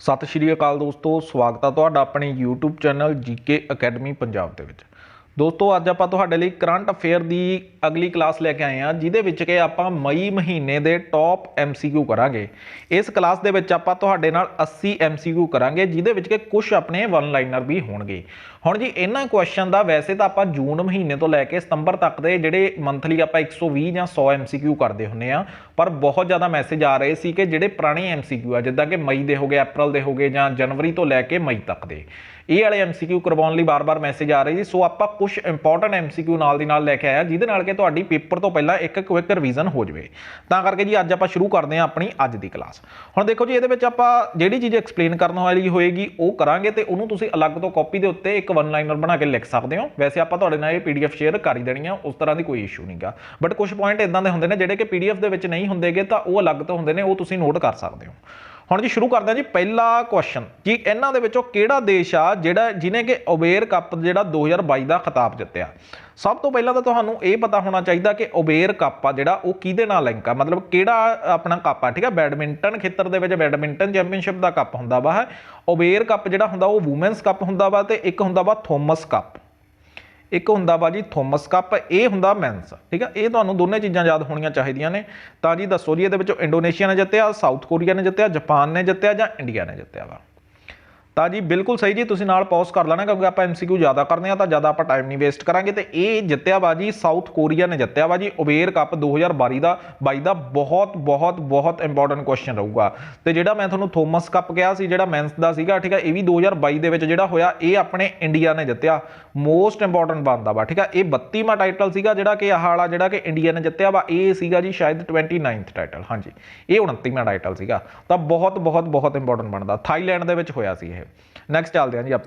सत श्री अकाल दोस्तों, स्वागत है तुहाडा अपने YouTube channel GK academy Punjab दे विच। दोस्तों अज आपां तुहाडे लई करंट अफेयर की अगली क्लास लैके आए हैं जिहदे विच कि आपां मई महीने दे टॉप MCQ करांगे। इस क्लास दे विच आपां तुहाडे नाल 80 MCQ करांगे जिहदे विच कि कुछ अपने वन लाइनर भी होणगे। हुण जी इन्हां क्वेश्चन दा वैसे तो आपां जून महीने तो लैके सितंबर तक दे जिहड़े मंथली आपां 120 ਜਾਂ 100 MCQ करते हुंदे आ, पर बहुत ज़्यादा मैसेज आ रहे सी कि जिहड़े पुराने MCQ आ जिद्दां कि मई दे हो गए, अप्रैल दे हो गए जां जनवरी तो लैके मई तक दे ये वाले MCQ करवाउण लई बार बार मैसेज आ रहे जी। सो आपां कुछ इंपॉर्टेंट MCQ नाल दी नाल लैके आया जिहदे नाल कि तुहाडी पेपर तो पहला एक क्विक रिवीजन हो जाए। तां करके जी अज आपां शुरू करदे हां अपनी अज दी क्लास। हुण देखो जी इहदे विच आपां जिहड़ी चीज़ एक्सप्लेन करन वाली होएगी वो करांगे ते उहनूं तुसीं अलग तो कॉपी दे उत्ते एक वन लाइनर बना के लिख सकते हो। वैसे आपां तुहाडे नाल PDF शेयर कर ही देनी है, उस तरह की कोई इशू नहीं गा, बट कुछ पॉइंट इदां दे हुंदे ने जिहड़े कि PDF दे विच नहीं हुंदेगे तां वो अलग तो हुंदे ने, वो तुसीं नोट कर सकते हो। हुण जी शुरू करते हैं जी पहला क्वेश्चन कि इन्हां दे विचों किहड़ा देश आ जिहड़ा जिन्हें कि ओबेर कप जिहड़ा 2022 का खिताब जित्तिया। सब तो पहला तो तुहानूं ये पता होना चाहिए कि ओबेर कप आ जिहड़ा वो किहदे नाल लिंक आ, मतलब किहड़ा अपना कप आ। ठीक है, बैडमिंटन खेत्र दे विच बैडमिंटन चैंपीयनशिप का कप हुंदा वा। ओबेर कप जिहड़ा हुंदा वो वूमेनस कप हुंदा वा ते एक हुंदा वा थॉमस कप, एक हुंदा वा जी थॉमस कप, ये हुंदा मैंस। ठीक है, ये तुहानूं दोनों चीज़ां याद होणियां चाहीदियां ने। तां जी दसो जी इहदे विचों इंडोनेशिया ने जित्तिया, साउथ कोरिया ने जित्तिया, जापान ने जित्तिया जां इंडिया ने जित्तिया वा। ਤਾਂ जी बिल्कुल सही जी, तुसीं नाल पॉज कर लेना क्योंकि आप MCQ ज़्यादा करने हैं तो ज़्यादा आप टाइम नहीं वेस्ट करांगे। तो ये जित्तिया वा जी साउथ कोरिया ने जित्तिया वा जी ओबेर कप 2022 का बहुत बहुत बहुत इंपॉर्टेंट क्वेश्चन रहूगा। तो जिहड़ा मैं तुहानूं थॉमस कप कहा सी जिहड़ा मैंस दा सीगा, ठीक है, ये भी 2022 दे विच जिहड़ा होया ये अपने इंडिया ने जित्तिया, मोस्ट इंपॉर्टेंट बनदा वा। ठीक है, ये 32वां टाइटल सीगा जिहड़ा कि आह वाला जिहड़ा कि इंडिया ने जित्तिया वा, ये सीगा जी शायद 29वां टाइटल। हाँ जी, ये 29वां टाइटल सीगा, तो बहुत बहुत बहुत इंपॉर्टेंट बनदा। थाईलैंड दे विच होया सी ये। नैक्सट चलते हैं जी आप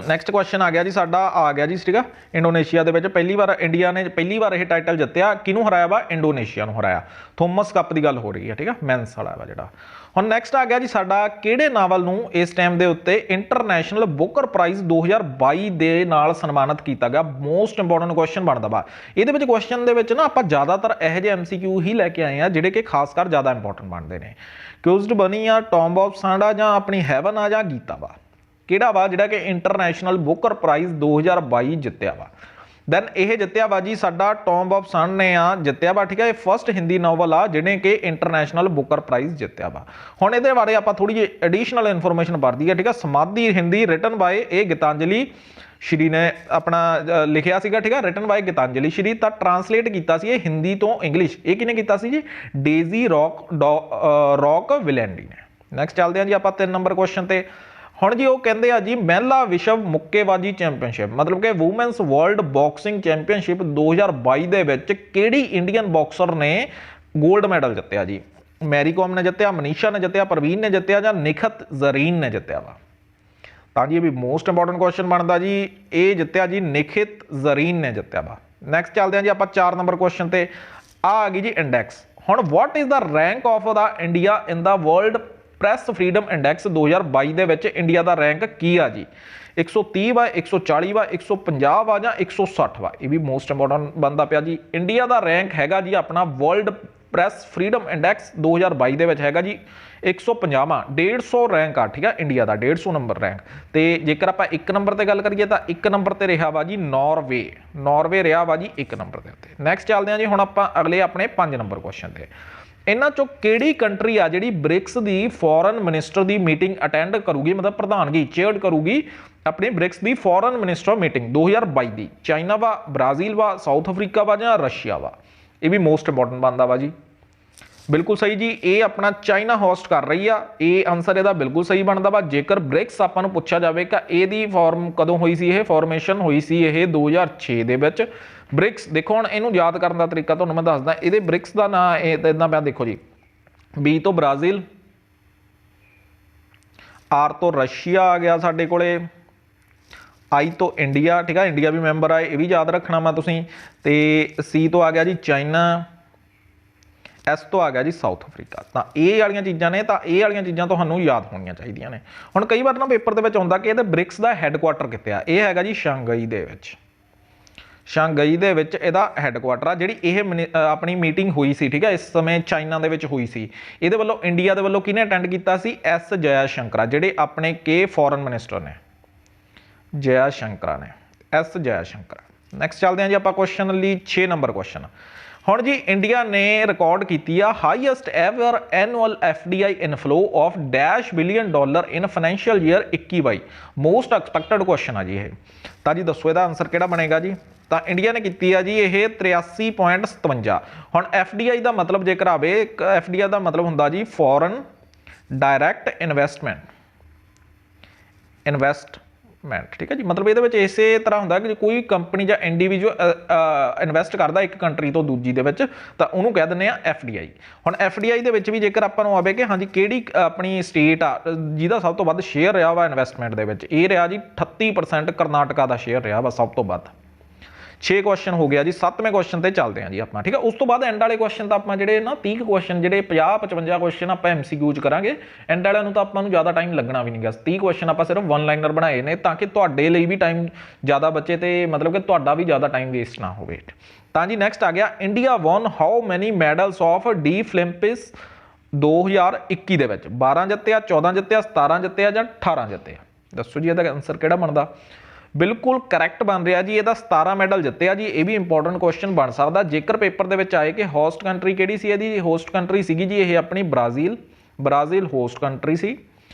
नैक्सट क्वेश्चन आ गया जी साडा आ गया जी ठीक है। इंडोनेशिया दे विच पहली बार इंडिया ने पहली बार यह टाइटल जित्तिया, किनूं हराया वा? इंडोनेशिया नूं हराया। थॉमस कप की गल हो रही है, ठीक है, मैंस वाला वा जिहड़ा। हुण नैक्सट आ गया जी साडा किहड़े नावल नूं इस टाइम दे उत्ते इंटरनैशनल बुकर प्राइज़ 2022 दे नाल सन्मानित किया गया। मोस्ट इंपॉर्टेंट क्वेश्चन बनदा वा। इहदे विच क्वेश्चन दे विच ना आपां ज़्यादातर इहो जिहे MCQ ही लैके आए हैं जिहड़े कि खासकर ज़्यादा इंपॉर्टेंट बनते हैं। क्यूज्ड बनी आ, टॉम्ब ऑफ सांडा जां अपनी हैवन आ जां गीता वा, किहड़ा वा जिहड़ा कि इंटरनैशनल बुकर प्राइज़ 2022 जित्तिया वा। दैन यह जित्तिया वा जी साडा टॉम्ब ऑफ सन ने आ जित्तिया वा। ठीक है, फस्ट हिंदी नॉवल आ जिन्हें कि इंटरनैशनल बुकर प्राइज़ जित्तिया वा। हुण इहदे बारे आपां थोड़ी जी एडिशनल इन्फॉर्मेशन पढ़ दी है। ठीक है, समाधि हिंदी रिटन बाय ए गीतांजलि श्री ने अपना लिखिया सीगा। ठीक है, रिटन बाय गीतांजलि श्री, तो ट्रांसलेट किया सी हिंदी तो इंग्लिश ये किने किया सी जी? डेजी रॉक विलेंडी ने। नैक्सट चलते हैं जी आप 3 नंबर क्वेश्चन ते। हुण जी वो कहते हैं जी महिला विश्व मुक्केबाजी चैंपीयनशिप मतलब कि वूमेंस वर्ल्ड बॉक्सिंग चैंपीयनशिप 2022 दे विच किहड़ी इंडियन बॉक्सर ने गोल्ड मैडल जित्तिया जी? मैरी कॉम ने जित्तिया, मनीषा ने जित्तिया, परवीन ने जित्तिया जां निखत जरीन ने जित्तिया वा? तो जी ये भी मोस्ट इंपॉर्टेंट क्वेश्चन बनता जी, ये जित्तिया जी निखित जरीन ने जित्तिया वा। नैक्सट चलते हैं जी आप 4 नंबर क्वेश्चन ते। आ गई जी इंडैक्स। हुण what is the rank of the India in the world press freedom index 2022 they which India का रैंक की आ जी? 130 वा, 140 वा, 150 वा जां 160 वा? ये भी मोस्ट इंपॉर्टेंट बनता पिया जी। इंडिया का रैंक हैगा जी अपना वर्ल्ड प्रैस फ्रीडम इंडैक्स 2022 दे विच हैगा जी 150वां, 150 रैंक आ। ठीक है, इंडिया का 150 नंबर रैंक। तो जेकर आप 1 नंबर पर गल करिए तो 1 नंबर पर रहा वा जी नॉर्वे। नॉर्वे रहा वा जी 1 नंबर के उत्ते। नैक्सट चलते हैं जी हुण आप अगले अपने 5 नंबर क्वेश्चन ते। इन्हां चों किहड़ी कंट्री आ जिहड़ी ब्रिक्स की फॉरन मिनिस्टर की मीटिंग अटेंड करूगी, मतलब प्रधानगी चेयर करूगी अपनी ब्रिक्स की फॉरन मिनिस्टर मीटिंग 2022 की? चाइना वा, ब्राजील वा, साउथ अफ्रीका वा जां रशिया वा? ये भी मोस्ट इंपॉर्टेंट बनता वा जी। बिल्कुल सही जी, ये अपना चाइना होस्ट कर रही है। ये आंसर यदा बिल्कुल सही बनता वा। जेकर ब्रिक्स आपां नूं पुछा जाए कि यदी फॉर्म कदों हुई सी, फॉर्मेशन हुई सी 2006 दे विच। ब्रिक्स देखो हुण इहनूं याद करने का तरीका तुहानूं मैं दसदा। ये ब्रिक्स का नाम इदां पिया देखो जी, बी तो ब्राजील, आर तो रशिया आ गया साडे कोले, आई तो इंडिया। ठीक है, इंडिया भी मैंबर आए, ये भी याद रखना मैं तुसीं। ते सी तो आ गया जी चाइना, एस तो आ गया जी साउथ अफ्रीका। तो ये वाली चीज़ां ने, तो ये वाली चीज़ां तुहानूं याद होणियां चाहीदियां ने। हुण कई बार ना पेपर दे विच आउंदा कि इहदे ब्रिक्स का हैडकुआटर कित्थे आ? ये हैगा जी शंघाई दे विच। ਸ਼ਾਂਘਾਈ ਦੇ ਵਿੱਚ ਇਹਦਾ ਹੈੱਡਕੁਆਟਰ ਆ। ਜਿਹੜੀ ਇਹ ਆਪਣੀ ਮੀਟਿੰਗ ਹੋਈ ਸੀ, ਠੀਕ ਹੈ, ਇਸ ਸਮੇਂ ਚਾਈਨਾ ਦੇ ਵਿੱਚ ਹੋਈ ਸੀ। ਇਹਦੇ ਵੱਲੋਂ ਇੰਡੀਆ ਦੇ ਵੱਲੋਂ ਕਿਹਨੇ ਅਟੈਂਡ ਕੀਤਾ ਸੀ? ਐਸ ਜਯਾ ਸ਼ੰਕਰਾ, ਜਿਹੜੇ ਆਪਣੇ ਕੇ ਫੋਰਨ ਮਿਨਿਸਟਰ ਨੇ, ਜਯਾ ਸ਼ੰਕਰਾ ਨੇ, ਐਸ ਜਯਾ ਸ਼ੰਕਰਾ। ਨੈਕਸਟ ਚੱਲਦੇ ਹਾਂ ਜੀ ਆਪਾਂ ਕੁਐਸਚਨ ਲਈ 6 ਨੰਬਰ ਕੁਐਸਚਨ। ਹੁਣ ਜੀ ਇੰਡੀਆ ਨੇ ਰਿਕਾਰਡ ਕੀਤੀ ਆ highest ever annual FDI inflow of $1 in financial year 21-22। Most expected question ਆ ਜੀ ਇਹ। ਤਾਂ ਜੀ ਦੱਸੋ ਇਹਦਾ ਆਨਸਰ ਕਿਹੜਾ ਬਣੇਗਾ ਜੀ? ਤਾਂ ਇੰਡੀਆ ਨੇ ਕੀਤੀ ਆ ਜੀ ਇਹ 83.57। ਹੁਣ FDI ਦਾ ਮਤਲਬ ਜੇਕਰ ਆਵੇ, FDI ਦਾ ਮਤਲਬ ਹੁੰਦਾ ਜੀ ਫੋਰਨ ਡਾਇਰੈਕਟ ਇਨਵੈਸਟਮੈਂਟ, ਠੀਕ ਹੈ ਜੀ। ਮਤਲਬ ਇਹਦੇ ਵਿੱਚ ਇਸੇ ਤਰ੍ਹਾਂ ਹੁੰਦਾ ਕਿ ਕੋਈ ਕੰਪਨੀ ਜਾਂ ਇੰਡੀਵਿਜੂਅਲ ਇਨਵੈਸਟ ਕਰਦਾ ਇੱਕ ਕੰਟਰੀ ਤੋਂ ਦੂਜੀ ਦੇ ਵਿੱਚ, ਤਾਂ ਉਹਨੂੰ ਕਹਿ ਦਿੰਦੇ ਆ FDI। ਹੁਣ FDI ਦੇ ਵਿੱਚ ਵੀ ਜੇਕਰ ਆਪਾਂ ਨੂੰ ਆਵੇ ਕਿ ਹਾਂਜੀ ਕਿਹੜੀ ਆਪਣੀ ਸਟੇਟ ਆ ਜਿਹਦਾ ਸਭ ਤੋਂ ਵੱਧ ਸ਼ੇਅਰ ਰਿਹਾ ਵਾ ਇਨਵੈਸਟਮੈਂਟ ਦੇ ਵਿੱਚ, ਇਹ ਰਿਹਾ ਜੀ 38%, ਕਰਨਾਟਕਾ ਦਾ ਸ਼ੇਅਰ ਰਿਹਾ ਵਾ ਸਭ ਤੋਂ ਵੱਧ। 6 ਕੁਐਸਚਨ ਹੋ ਗਿਆ ਜੀ। 7ਵੇਂ ਕੁਐਸਚਨ ਤੇ ਚੱਲਦੇ ਹਾਂ ਜੀ ਆਪਾਂ, ਠੀਕ ਹੈ। ਉਸ ਤੋਂ ਬਾਅਦ ਐਂਡ ਵਾਲੇ ਕੁਐਸਚਨ ਤਾਂ ਆਪਾਂ ਜਿਹੜੇ ਨਾ 30 ਕੁਐਸਚਨ, ਜਿਹੜੇ 50-55 ਕੁਐਸਚਨ ਆਪਾਂ MCQs ਕਰਾਂਗੇ। ਐਂਡ ਵਾਲਿਆਂ ਨੂੰ ਤਾਂ ਆਪਾਂ ਨੂੰ ਜ਼ਿਆਦਾ ਟਾਈਮ ਲੱਗਣਾ ਵੀ ਨਹੀਂਗਾ। 30 ਕੁਐਸਚਨ ਆਪਾਂ ਸਿਰਫ ਵਨ ਲਾਈਨਰ ਬਣਾਏ ਨੇ ਤਾਂ ਕਿ ਤੁਹਾਡੇ ਲਈ ਵੀ ਟਾਈਮ ਜ਼ਿਆਦਾ ਬਚੇ ਤੇ ਮਤਲਬ ਕਿ ਤੁਹਾਡਾ ਵੀ ਜ਼ਿਆਦਾ ਟਾਈਮ ਵੇਸਟ ਨਾ ਹੋਵੇ। ਤਾਂ ਜੀ ਨੈਕਸਟ ਆ ਗਿਆ, India won how many medals of Deaflympics 2021 ਦੇ ਵਿੱਚ? 12 ਜਿੱਤਿਆ, 14 ਜਿੱਤਿਆ, 17 ਜਿੱਤਿਆ ਜਾਂ 18 ਜਿੱਤਿਆ? ਦੱਸੋ ਜੀ ਇਹਦਾ ਆਨਸਰ ਕਿਹੜਾ ਬਣਦਾ? ਬਿਲਕੁਲ ਕਰੈਕਟ ਬਣ ਰਿਹਾ ਜੀ, ਇਹਦਾ 17 ਮੈਡਲ ਜਿੱਤਿਆ ਜੀ। ਇਹ ਵੀ ਇੰਪੋਰਟੈਂਟ ਕੁਐਸਚਨ ਬਣ ਸਕਦਾ ਜੇਕਰ ਪੇਪਰ ਦੇ ਵਿੱਚ ਆਏ ਕਿ ਹੋਸਟ ਕੰਟਰੀ ਕਿਹੜੀ ਸੀ ਇਹਦੀ। ਹੋਸਟ ਕੰਟਰੀ ਸੀਗੀ ਜੀ ਇਹ ਆਪਣੀ ਬ੍ਰਾਜ਼ੀਲ ਹੋਸਟ ਕੰਟਰੀ ਸੀ।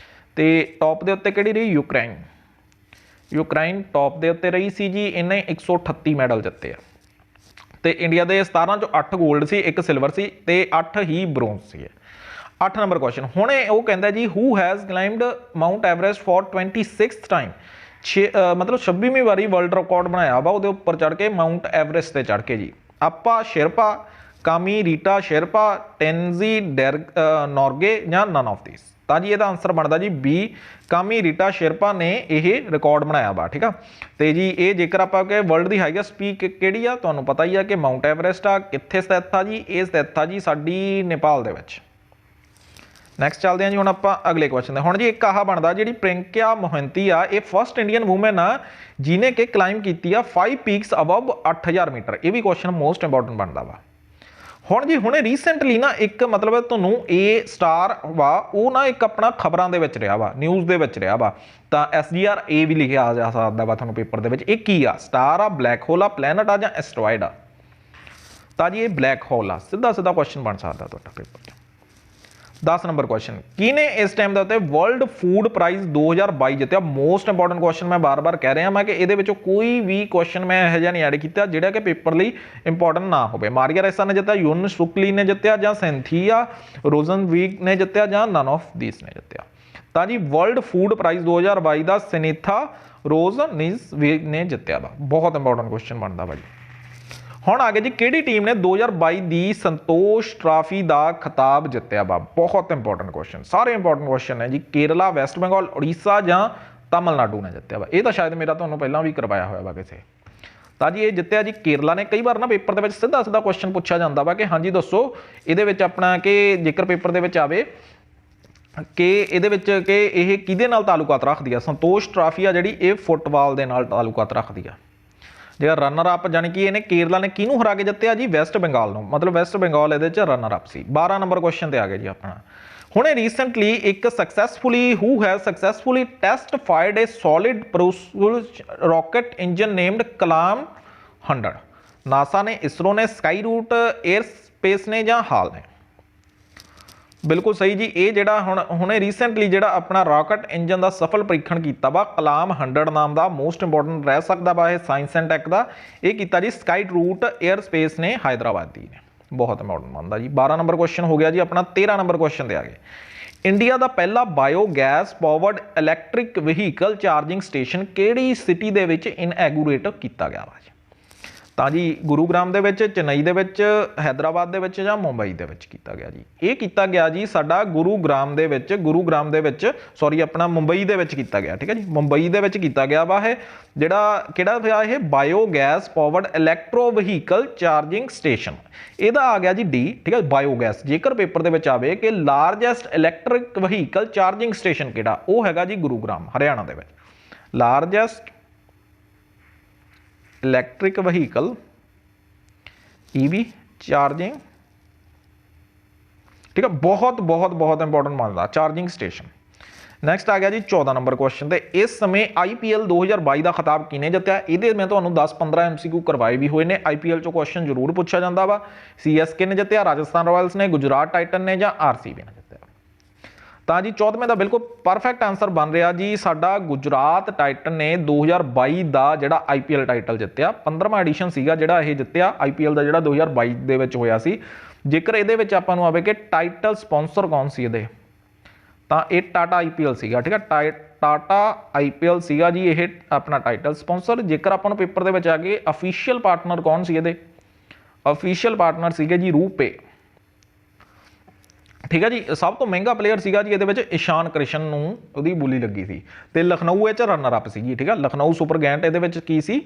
ਤੇ ਟੌਪ ਦੇ ਉੱਤੇ ਕਿਹੜੀ ਰਹੀ? ਯੂਕਰਾਈਨ ਟੌਪ ਦੇ ਉੱਤੇ ਰਹੀ ਸੀ ਜੀ। ਇਹਨੇ 138 ਮੈਡਲ ਜਿੱਤੇ ਆ ਤੇ ਇੰਡੀਆ ਦੇ 17 ਚੋਂ 8 골ਡ ਸੀ, 1 ਸਿਲਵਰ ਸੀ ਤੇ 8 ਹੀ ਬ੍ਰੌਂਜ਼ ਸੀ। 8 ਨੰਬਰ ਕੁਐਸਚਨ। ਹੁਣ ਉਹ ਕਹਿੰਦਾ ਜੀ who has climbed mount Everest for 26th time? ਮਤਲਬ 26ਵੀਂ ਵਾਰੀ ਵਰਲਡ ਰਿਕਾਰਡ ਬਣਾਇਆ ਵਾ ਉਹਦੇ ਉੱਪਰ ਚੜ ਕੇ, ਮਾਊਂਟ ਐਵਰੈਸਟ ਤੇ ਚੜ ਕੇ ਜੀ। ਆਪਾ ਸ਼ੇਰਪਾ, ਕਾਮੀ ਰੀਟਾ ਸ਼ੇਰਪਾ, ਟੈਨਜ਼ੀ ਨੋਰਗੇ ਜਾਂ ਨਨ ਆਫ ਥੀਸ? ਤਾਂ ਜੀ ਇਹਦਾ ਆਨਸਰ ਬਣਦਾ ਜੀ B, ਕਾਮੀ ਰੀਟਾ ਸ਼ੇਰਪਾ ਨੇ ਇਹ ਰਿਕਾਰਡ ਬਣਾਇਆ ਵਾ, ਠੀਕ ਆ। ਤੇ ਜੀ ਇਹ ਜੇਕਰ ਆਪਾਂ ਕਿ ਵਰਲਡ ਦੀ ਹਾਈਐਸਟ ਪੀਕ ਕਿਹੜੀ ਆ, ਤੁਹਾਨੂੰ ਪਤਾ ਹੀ ਆ ਕਿ ਮਾਊਂਟ ਐਵਰੈਸਟ ਆ। ਕਿੱਥੇ ਸਥਿਤ ਆ ਜੀ? ਇਹ ਸਥਿਤ ਆ ਜੀ ਸਾਡੀ ਨੇਪਾਲ ਦੇ ਵਿੱਚ। ਨੈਕਸਟ ਚੱਲਦੇ ਹਾਂ ਜੀ ਹੁਣ ਆਪਾਂ ਅਗਲੇ ਕੁਐਸਚਨ ਤੇ। ਹੁਣ ਜੀ ਇੱਕ ਆਹ ਬਣਦਾ, ਜਿਹੜੀ ਪ੍ਰਿੰਕਿਆ ਮੋਹੰਤੀ ਆ, ਇਹ ਫਸਟ ਇੰਡੀਅਨ ਵੂਮਨ ਆ ਜਿਹਨੇ ਕਿ ਕਲਾਈਮ ਕੀਤੀ ਆ 5 ਪੀਕਸ ਅਬਵ 8000 ਮੀਟਰ। ਇਹ ਵੀ ਕੁਐਸਚਨ ਮੋਸਟ ਇੰਪੋਰਟੈਂਟ ਬਣਦਾ ਵਾ। ਹੁਣ ਜੀ ਹੁਣੇ ਰੀਸੈਂਟਲੀ ਨਾ ਇੱਕ ਮਤਲਬ ਤੁਹਾਨੂੰ ਇਹ ਸਟਾਰ ਵਾ, ਉਹ ਨਾ ਇੱਕ ਆਪਣਾ ਖਬਰਾਂ ਦੇ ਵਿੱਚ ਰਿਹਾ ਵਾ, ਨਿਊਜ਼ ਦੇ ਵਿੱਚ ਰਿਹਾ ਵਾ। ਤਾਂ SGRA ਵੀ ਲਿਖਿਆ ਜਾ ਸਕਦਾ ਵਾ ਤੁਹਾਨੂੰ ਪੇਪਰ ਦੇ ਵਿੱਚ। ਇਹ ਕੀ ਆ? ਸਟਾਰ ਆ, ਬਲੈਕ ਹੋਲ ਆ, ਪਲੈਨਟ ਆ ਜਾਂ ਐਸਟਰੋਇਡ ਆ? ਤਾਂ ਜੀ ਇਹ ਬਲੈਕ ਹੋਲ ਆ। ਸਿੱਧਾ ਕੁਐਸਚਨ ਬਣ ਸਕਦਾ ਤੁਹਾਡਾ ਪੇਪਰ 'ਚ। 10 ਨੰਬਰ ਕੁਐਸਚਨ। ਕਿਹਨੇ ਇਸ ਟਾਈਮ ਦੇ ਉੱਤੇ ਵਰਲਡ ਫੂਡ ਪ੍ਰਾਈਜ਼ 2022 ਜਿੱਤਿਆ? Most important question. ਮੈਂ ਬਾਰ-ਬਾਰ ਕਹਿ ਰਿਹਾ ਮੈਂ ਕਿ ਇਹਦੇ ਵਿੱਚੋਂ ਕੋਈ ਵੀ ਕੁਐਸਚਨ ਮੈਂ ਇਹੋ ਜਿਹਾ ਨਹੀਂ ਐਡ ਕੀਤਾ ਜਿਹੜਾ ਕਿ ਪੇਪਰ ਲਈ ਇੰਪੋਰਟੈਂਟ ਨਾ ਹੋਵੇ। ਮਾਰੀਆ ਰੈਸਾ ਨੇ ਜਿੱਤਿਆ, ਯੂਨ ਸੁਕਲੀ ਨੇ ਜਿੱਤਿਆ ਜਾਂ ਸੈਂਥੀਆ ਰੋਜ਼ਨਵੀਕ ਨੇ ਜਿੱਤਿਆ ਜਾਂ ਨਨ ਆਫ ਥੀਸ ਨੇ ਜਿੱਤਿਆ? ਤਾਂ ਜੀ ਵਰਲਡ ਫੂਡ ਪ੍ਰਾਈਜ਼ 2022 ਦਾ ਸੈਨੇਥਾ ਰੋਜ਼ਨਵੀਕ ਨੇ ਜਿੱਤਿਆ ਵਾ। ਬਹੁਤ ਇੰਪੋਰਟੈਂਟ ਕੁਐਸਚਨ ਬਣਦਾ ਵਾ ਜੀ। ਹੁਣ ਆ ਗਿਆ ਜੀ, ਕਿਹੜੀ ਟੀਮ ਨੇ 2022 ਦੀ ਸੰਤੋਸ਼ ਟਰਾਫੀ ਦਾ ਖਿਤਾਬ ਜਿੱਤਿਆ ਵਾ? ਬਹੁਤ ਇੰਪੋਰਟੈਂਟ ਕੁਐਸਚਨ, ਸਾਰੇ ਇੰਪੋਰਟੈਂਟ ਕੁਐਸਚਨ ਨੇ ਜੀ। ਕੇਰਲਾ, ਵੈਸਟ ਬੰਗਾਲ, ਉੜੀਸਾ ਜਾਂ ਤਾਮਿਲਨਾਡੂ ਨੇ ਜਿੱਤਿਆ ਵਾ? ਇਹ ਤਾਂ ਸ਼ਾਇਦ ਮੇਰਾ ਤੁਹਾਨੂੰ ਪਹਿਲਾਂ ਵੀ ਕਰਵਾਇਆ ਹੋਇਆ ਵਾ ਕਿਸੇ। ਤਾਂ ਜੀ ਇਹ ਜਿੱਤਿਆ ਜੀ ਕੇਰਲਾ ਨੇ। ਕਈ ਵਾਰ ਨਾ ਪੇਪਰ ਦੇ ਵਿੱਚ ਸਿੱਧਾ ਕੁਐਸਚਨ ਪੁੱਛਿਆ ਜਾਂਦਾ ਵਾ ਕਿ ਹਾਂਜੀ ਦੱਸੋ ਇਹਦੇ ਵਿੱਚ ਆਪਣਾ ਕਿ ਜੇਕਰ ਪੇਪਰ ਦੇ ਵਿੱਚ ਆਵੇ ਕਿ ਇਹਦੇ ਵਿੱਚ ਕਿ ਇਹ ਕਿਹਦੇ ਨਾਲ ਤਾਲੁਕਾਤ ਰੱਖਦੀ ਆ? ਸੰਤੋਸ਼ ਟਰਾਫੀ ਆ ਜਿਹੜੀ, ਇਹ ਫੁੱਟਬਾਲ ਦੇ ਨਾਲ ਤਾਲੁਕਾਤ ਰੱਖਦੀ ਆ। ਜਿਹੜਾ ਰਨਰ ਅਪ ਜਾਨੀ ਕਿ ਇਹਨੇ ਕੇਰਲਾ ਨੇ ਕਿਹਨੂੰ ਹਰਾ ਕੇ ਜਿੱਤਿਆ ਜੀ? ਵੈਸਟ ਬੰਗਾਲ ਨੂੰ। ਮਤਲਬ ਵੈਸਟ ਬੰਗਾਲ ਇਹਦੇ ਚ ਰਨਰ ਅਪ ਸੀ। 12 ਨੰਬਰ ਕੁਐਸਚਨ ਤੇ ਆ ਗਿਆ ਜੀ ਆਪਣਾ। ਹੁਣੇ ਰੀਸੈਂਟਲੀ ਇੱਕ who has successfully test fired A solid propulsion rocket engine named Kalam 100? NASA ਨੇ, ਇਸਰੋ ਨੇ, ਸਕਾਈ ਰੂਟ 에ਅਰ ਸਪੇਸ ਨੇ ਜਾਂ ਹਾਲ ਨੇ? ਬਿਲਕੁਲ ਸਹੀ ਜੀ। ਇਹ ਜਿਹੜਾ ਹੁਣੇ ਰੀਸੈਂਟਲੀ ਜਿਹੜਾ ਆਪਣਾ ਰਾਕਟ ਇੰਜਨ ਦਾ ਸਫਲ ਪ੍ਰੀਖਣ ਕੀਤਾ ਵਾ, ਕਲਾਮ 100 ਨਾਮ ਦਾ, ਮੋਸਟ ਇੰਪੋਰਟੈਂਟ ਰਹਿ ਸਕਦਾ ਵਾ ਇਹ ਸਾਇੰਸ ਐਂਡ ਟੈਕ ਦਾ। ਇਹ ਕੀਤਾ ਜੀ ਸਕਾਈ ਰੂਟ 에ਅਰ ਸਪੇਸ ਨੇ, ਹੈਦਰਾਬਾਦ ਦੀ ਨੇ। ਬਹੁਤ ਇੰਪੋਰਟੈਂਟ ਮੰਨਦਾ ਜੀ। 12 ਨੰਬਰ ਕੁਐਸਚਨ ਹੋ ਗਿਆ ਜੀ ਆਪਣਾ। 13 ਨੰਬਰ ਕੁਐਸਚਨ ਤੇ ਆ ਗਏ। ਇੰਡੀਆ ਦਾ ਪਹਿਲਾ biogas powered electric vehicle charging station ਕਿਹੜੀ ਸਿਟੀ ਦੇ ਵਿੱਚ ਇਨਐਗੂਰੇਟ ਕੀਤਾ ਗਿਆ ਵਾ? ਤਾਂ ਜੀ ਗੁਰੂਗ੍ਰਾਮ ਦੇ ਵਿੱਚ, ਚੇਨਈ ਦੇ ਵਿੱਚ, ਹੈਦਰਾਬਾਦ ਦੇ ਵਿੱਚ ਜਾਂ ਮੁੰਬਈ ਦੇ ਵਿੱਚ ਕੀਤਾ ਗਿਆ ਜੀ? ਇਹ ਕੀਤਾ ਗਿਆ ਜੀ ਸਾਡਾ ਗੁਰੂਗ੍ਰਾਮ ਦੇ ਵਿੱਚ ਸੌਰੀ ਆਪਣਾ ਮੁੰਬਈ ਦੇ ਵਿੱਚ ਕੀਤਾ ਗਿਆ, ਠੀਕ ਹੈ ਜੀ। ਮੁੰਬਈ ਦੇ ਵਿੱਚ ਕੀਤਾ ਗਿਆ ਵਾ ਇਹ ਜਿਹੜਾ ਕਿਹੜਾ ਹੋਇਆ ਇਹ biogas powered electro vehicle charging station. ਇਹਦਾ ਆ ਗਿਆ ਜੀ D, ਠੀਕ ਹੈ। ਬਾਇਓਗੈਸ ਜੇਕਰ ਪੇਪਰ ਦੇ ਵਿੱਚ ਆਵੇ ਕਿ largest electric vehicle charging station ਕਿਹੜਾ, ਉਹ ਹੈਗਾ ਜੀ ਗੁਰੂਗ੍ਰਾਮ, ਹਰਿਆਣਾ ਦੇ ਵਿੱਚ। Largest electric vehicle EV charging, ठीक है, बहुत बहुत बहुत इंपॉर्टेंट मानदा चार्जिंग स्टेशन। नैक्सट आ गया जी 14 नंबर क्वेश्चन ते इस समय IPL 2022 का खिताब किने जित्या, ये मैं तुहानूं 10-15 MCQ करवाए भी हुए ने। IPL चो क्वेश्चन जरूर पूछा जाता वा। CSK ने जित्या, राजस्थान रॉयल्स ने, गुजरात टाइटन ने, या RCB ने जित्या। तो जी 14वें का बिल्कुल परफेक्ट आंसर बन रहा जी साडा गुजरात टाइटन ने 2022 का जिहड़ा IPL टाइटल जित्या। 15वां एडिशन सीगा जिहड़ा ये जित्या IPL का, जिहड़ा 2022 दे विच होया सी। जेकर इहदे विच आपां नूं आवे कि टाइटल स्पॉन्सर कौन सी इहदे, तां इह टाटा IPL सीगा, ठीक है, टाटा IPL सीगा जी ये अपना टाइटल स्पॉन्सर। जेकर आपां नूं पेपर दे विच आ गए अफीशियल पार्टनर कौन सी इहदे, अफीशियल पार्टनर सीगे जी रूपे, ठीक है जी। सब तो महंगा प्लेयर सीगा जी ये ईशान किशन नूं उहदी बोली लगी सी, ते लखनऊ इह च रनर अप सी, ठीक है, लखनऊ सुपर गैंट ये की सी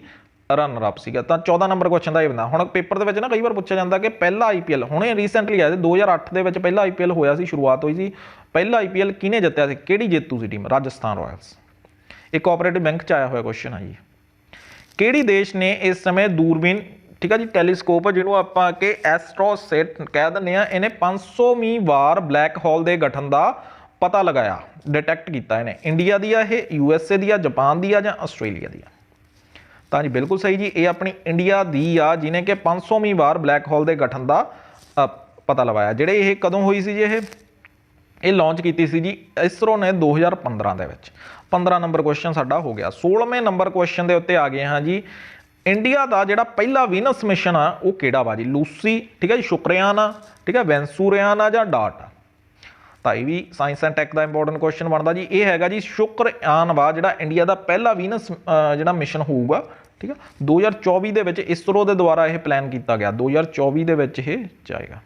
रनर अप सीगा। तो 14 नंबर क्वेश्चन का ये बंदा हुण पेपर दे विच ना कई बार पूछा जाता कि पहला IPL हुणे रीसेंटली आया 2008 दे विच पहला IPL होया सी, शुरुआत हुई सी। पहला IPL किहने जित्तिया सी, किहड़ी जेतू सी टीम, राजस्थान रॉयल्स। एक कोऑपरेटिव बैंक च आया हुआ क्वेश्चन है जी। किहड़ी देश ने इस समय दूरबीन, ठीक है जी, टैलीस्कोप जिन्होंने आपां के एस्ट्रोसेट कह दिंदे आ, इन्हें 500वीं वार ब्लैक होल के गठन का पता लगाया, डिटैक्ट किया इन्हें। इंडिया दी है, USA दी, जापान दी, या आस्ट्रेलिया दी? तो जी बिल्कुल सही जी, ये अपनी इंडिया दी आ जिन्हें कि 500वीं वार ब्लैक होल के गठन का पता लगाया। जिहड़े ये कदों हुई सी जी, ये लॉन्च की सी जी इसरो ने 2015 दे विच। 15 नंबर क्वेश्चन साडा हो गया। 16वें नंबर क्वेश्चन के उत्ते आ गए हाँ जी, इंडिया का जिहड़ा पहला वीनस मिशन आ वो किहड़ा वा जी, लूसी, ठीक है जी, शुक्रयान आ, ठीक है, वेंसूरयान आ, जां डार्ट आ? तो ये भी साइंस एंड टैक का इंपॉर्टेंट क्वेश्चन बनता जी। ये हैगा जी शुक्रयान वा जिहड़ा इंडिया का पहला वीनस जिहड़ा मिशन होऊगा, ठीक है, 2024 दे विच इसरो दे द्वारा यह प्लान किया गया, 2024 दे विच यह जाएगा।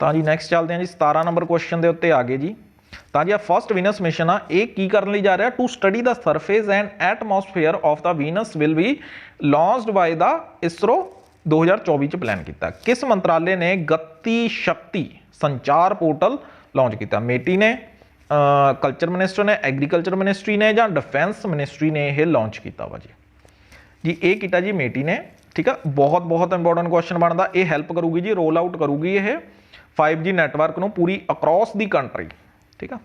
तो जी नैक्सट चलते हैं जी 17 नंबर क्वेश्चन के उत्ते आ गए जी। तो जी फस्ट वीनस मिशन आ ये की करने लई जा रहा, to study the surface and atmosphere of the Venus will be launched by the ISRO 2024 plan किया। किस मंत्रालय ने गति शक्ति संचार पोर्टल लॉन्च किया? मेटी ने, कल्चर मिनिस्टर ने, एग्रीकल्चर मिनिस्ट्री ने, या डिफेंस मिनिस्ट्री ने यह लॉन्च किया वा जी? जी ये किया जी मेटी ने, ठीक है। बहुत बहुत इंपॉर्टेंट क्वेश्चन बनता, ये हेल्प करूगी जी, रोल आउट करूगी ये 5G नैटवर्क को पूरी अक्रॉस दी कंट्री, ठीक है।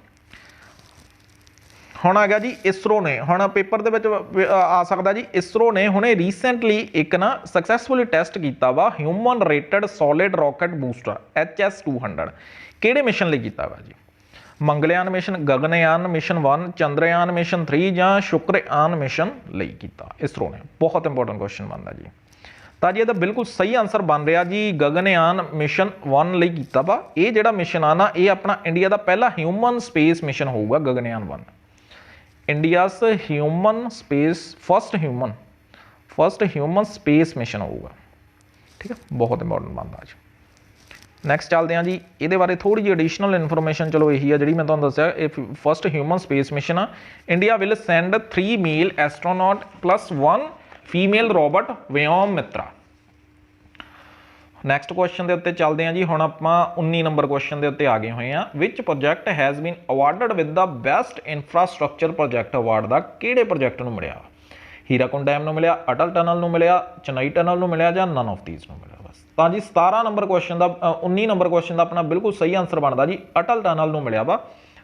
हुण आ गया जी इसरो ने, हुण पेपर दे विच आ सकता जी, इसरो ने हुणे रीसेंटली एक ना सक्सैसफुली टेस्ट किया वा human rated solid rocket booster HS-200 किहड़े मिशन लई कीता वा जी? Mangalyaan mission, Gaganyaan mission 1, Chandrayaan mission 3, या शुक्रयान मिशन लई कीता इसरो ने? बहुत इंपॉर्टेंट क्वेश्चन बनता जी। तो जी ये बिल्कुल सही आंसर बन रहा जी, गगनयान मिशन 1 लई कीता वा। ये जिहड़ा मिशन आ ना ये अपना इंडिया का पहला ह्यूमन स्पेस मिशन होगा, Gaganyaan 1, India's human space first human space mission होगा, ठीक है। बहुत इंपॉर्टेंट बनता जी। नैक्सट चलते हैं जी, ये बारे थोड़ी जी एडिशनल इन्फॉर्मेशन चलो यही है जी मैं तुहानूं दस्सिया, फर्स्ट ह्यूमन स्पेस मिशन आ। India will send 3 male astronaut plus 1 female robot Vyom Mitra. Next question के उत्ते चलते हैं जी, हुण आपां 19 नंबर क्वेश्चन के उत्ते आ गए हुए हैं। Which project has been awarded with the best infrastructure project award का किहड़े प्रोजैक्ट नूं मिलिया? हीराकुंड डैम नूं मिलिया, अटल टनल नूं मिलिया, चेन्नई टनल नूं मिलिया, जां नन ऑफ दीज नूं मिलिया? बस तो जी 17 नंबर क्वेश्चन का 19 नंबर क्वेश्चन का अपना बिल्कुल सही आंसर बनता जी, अटल टनल नूं मिलिया वा।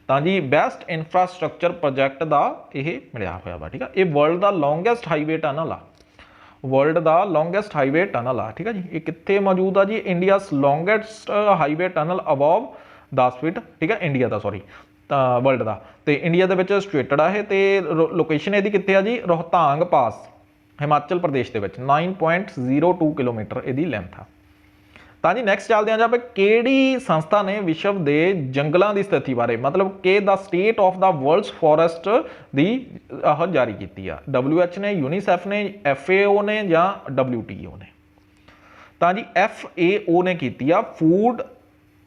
तो जी बेस्ट इंफ्रास्ट्रक्चर प्रोजैक्ट का यह मिलिया हुआ वा, ठीक है। ये वर्ल्ड का लॉन्गेस्ट हाईवे टनल आ, वर्ल्ड का लॉन्गेस्ट हाईवे टनल आ, ठीक है जी। ये कित्थे मौजूद आ जी? India longest highway tunnel above 10 feet, ठीक है, इंडिया का सॉरी वर्ल्ड का। तो इंडिया के सिचुएटेड है, तो लोकेशन यदि कित्थे आ जी? रोहतांग पास, हिमाचल प्रदेश के 9.02 किलोमीटर यदि लेंथ आ। तो जी नैक्सट चलते हैं जब किहड़ी संस्था ने विश्व के जंगलों की स्थिति बारे, मतलब कि the state of the world's forest दी जारी की है? WHO ने, यूनीसेफ ने, FAO ने, या WTO ने? तो जी FAO ने की है, food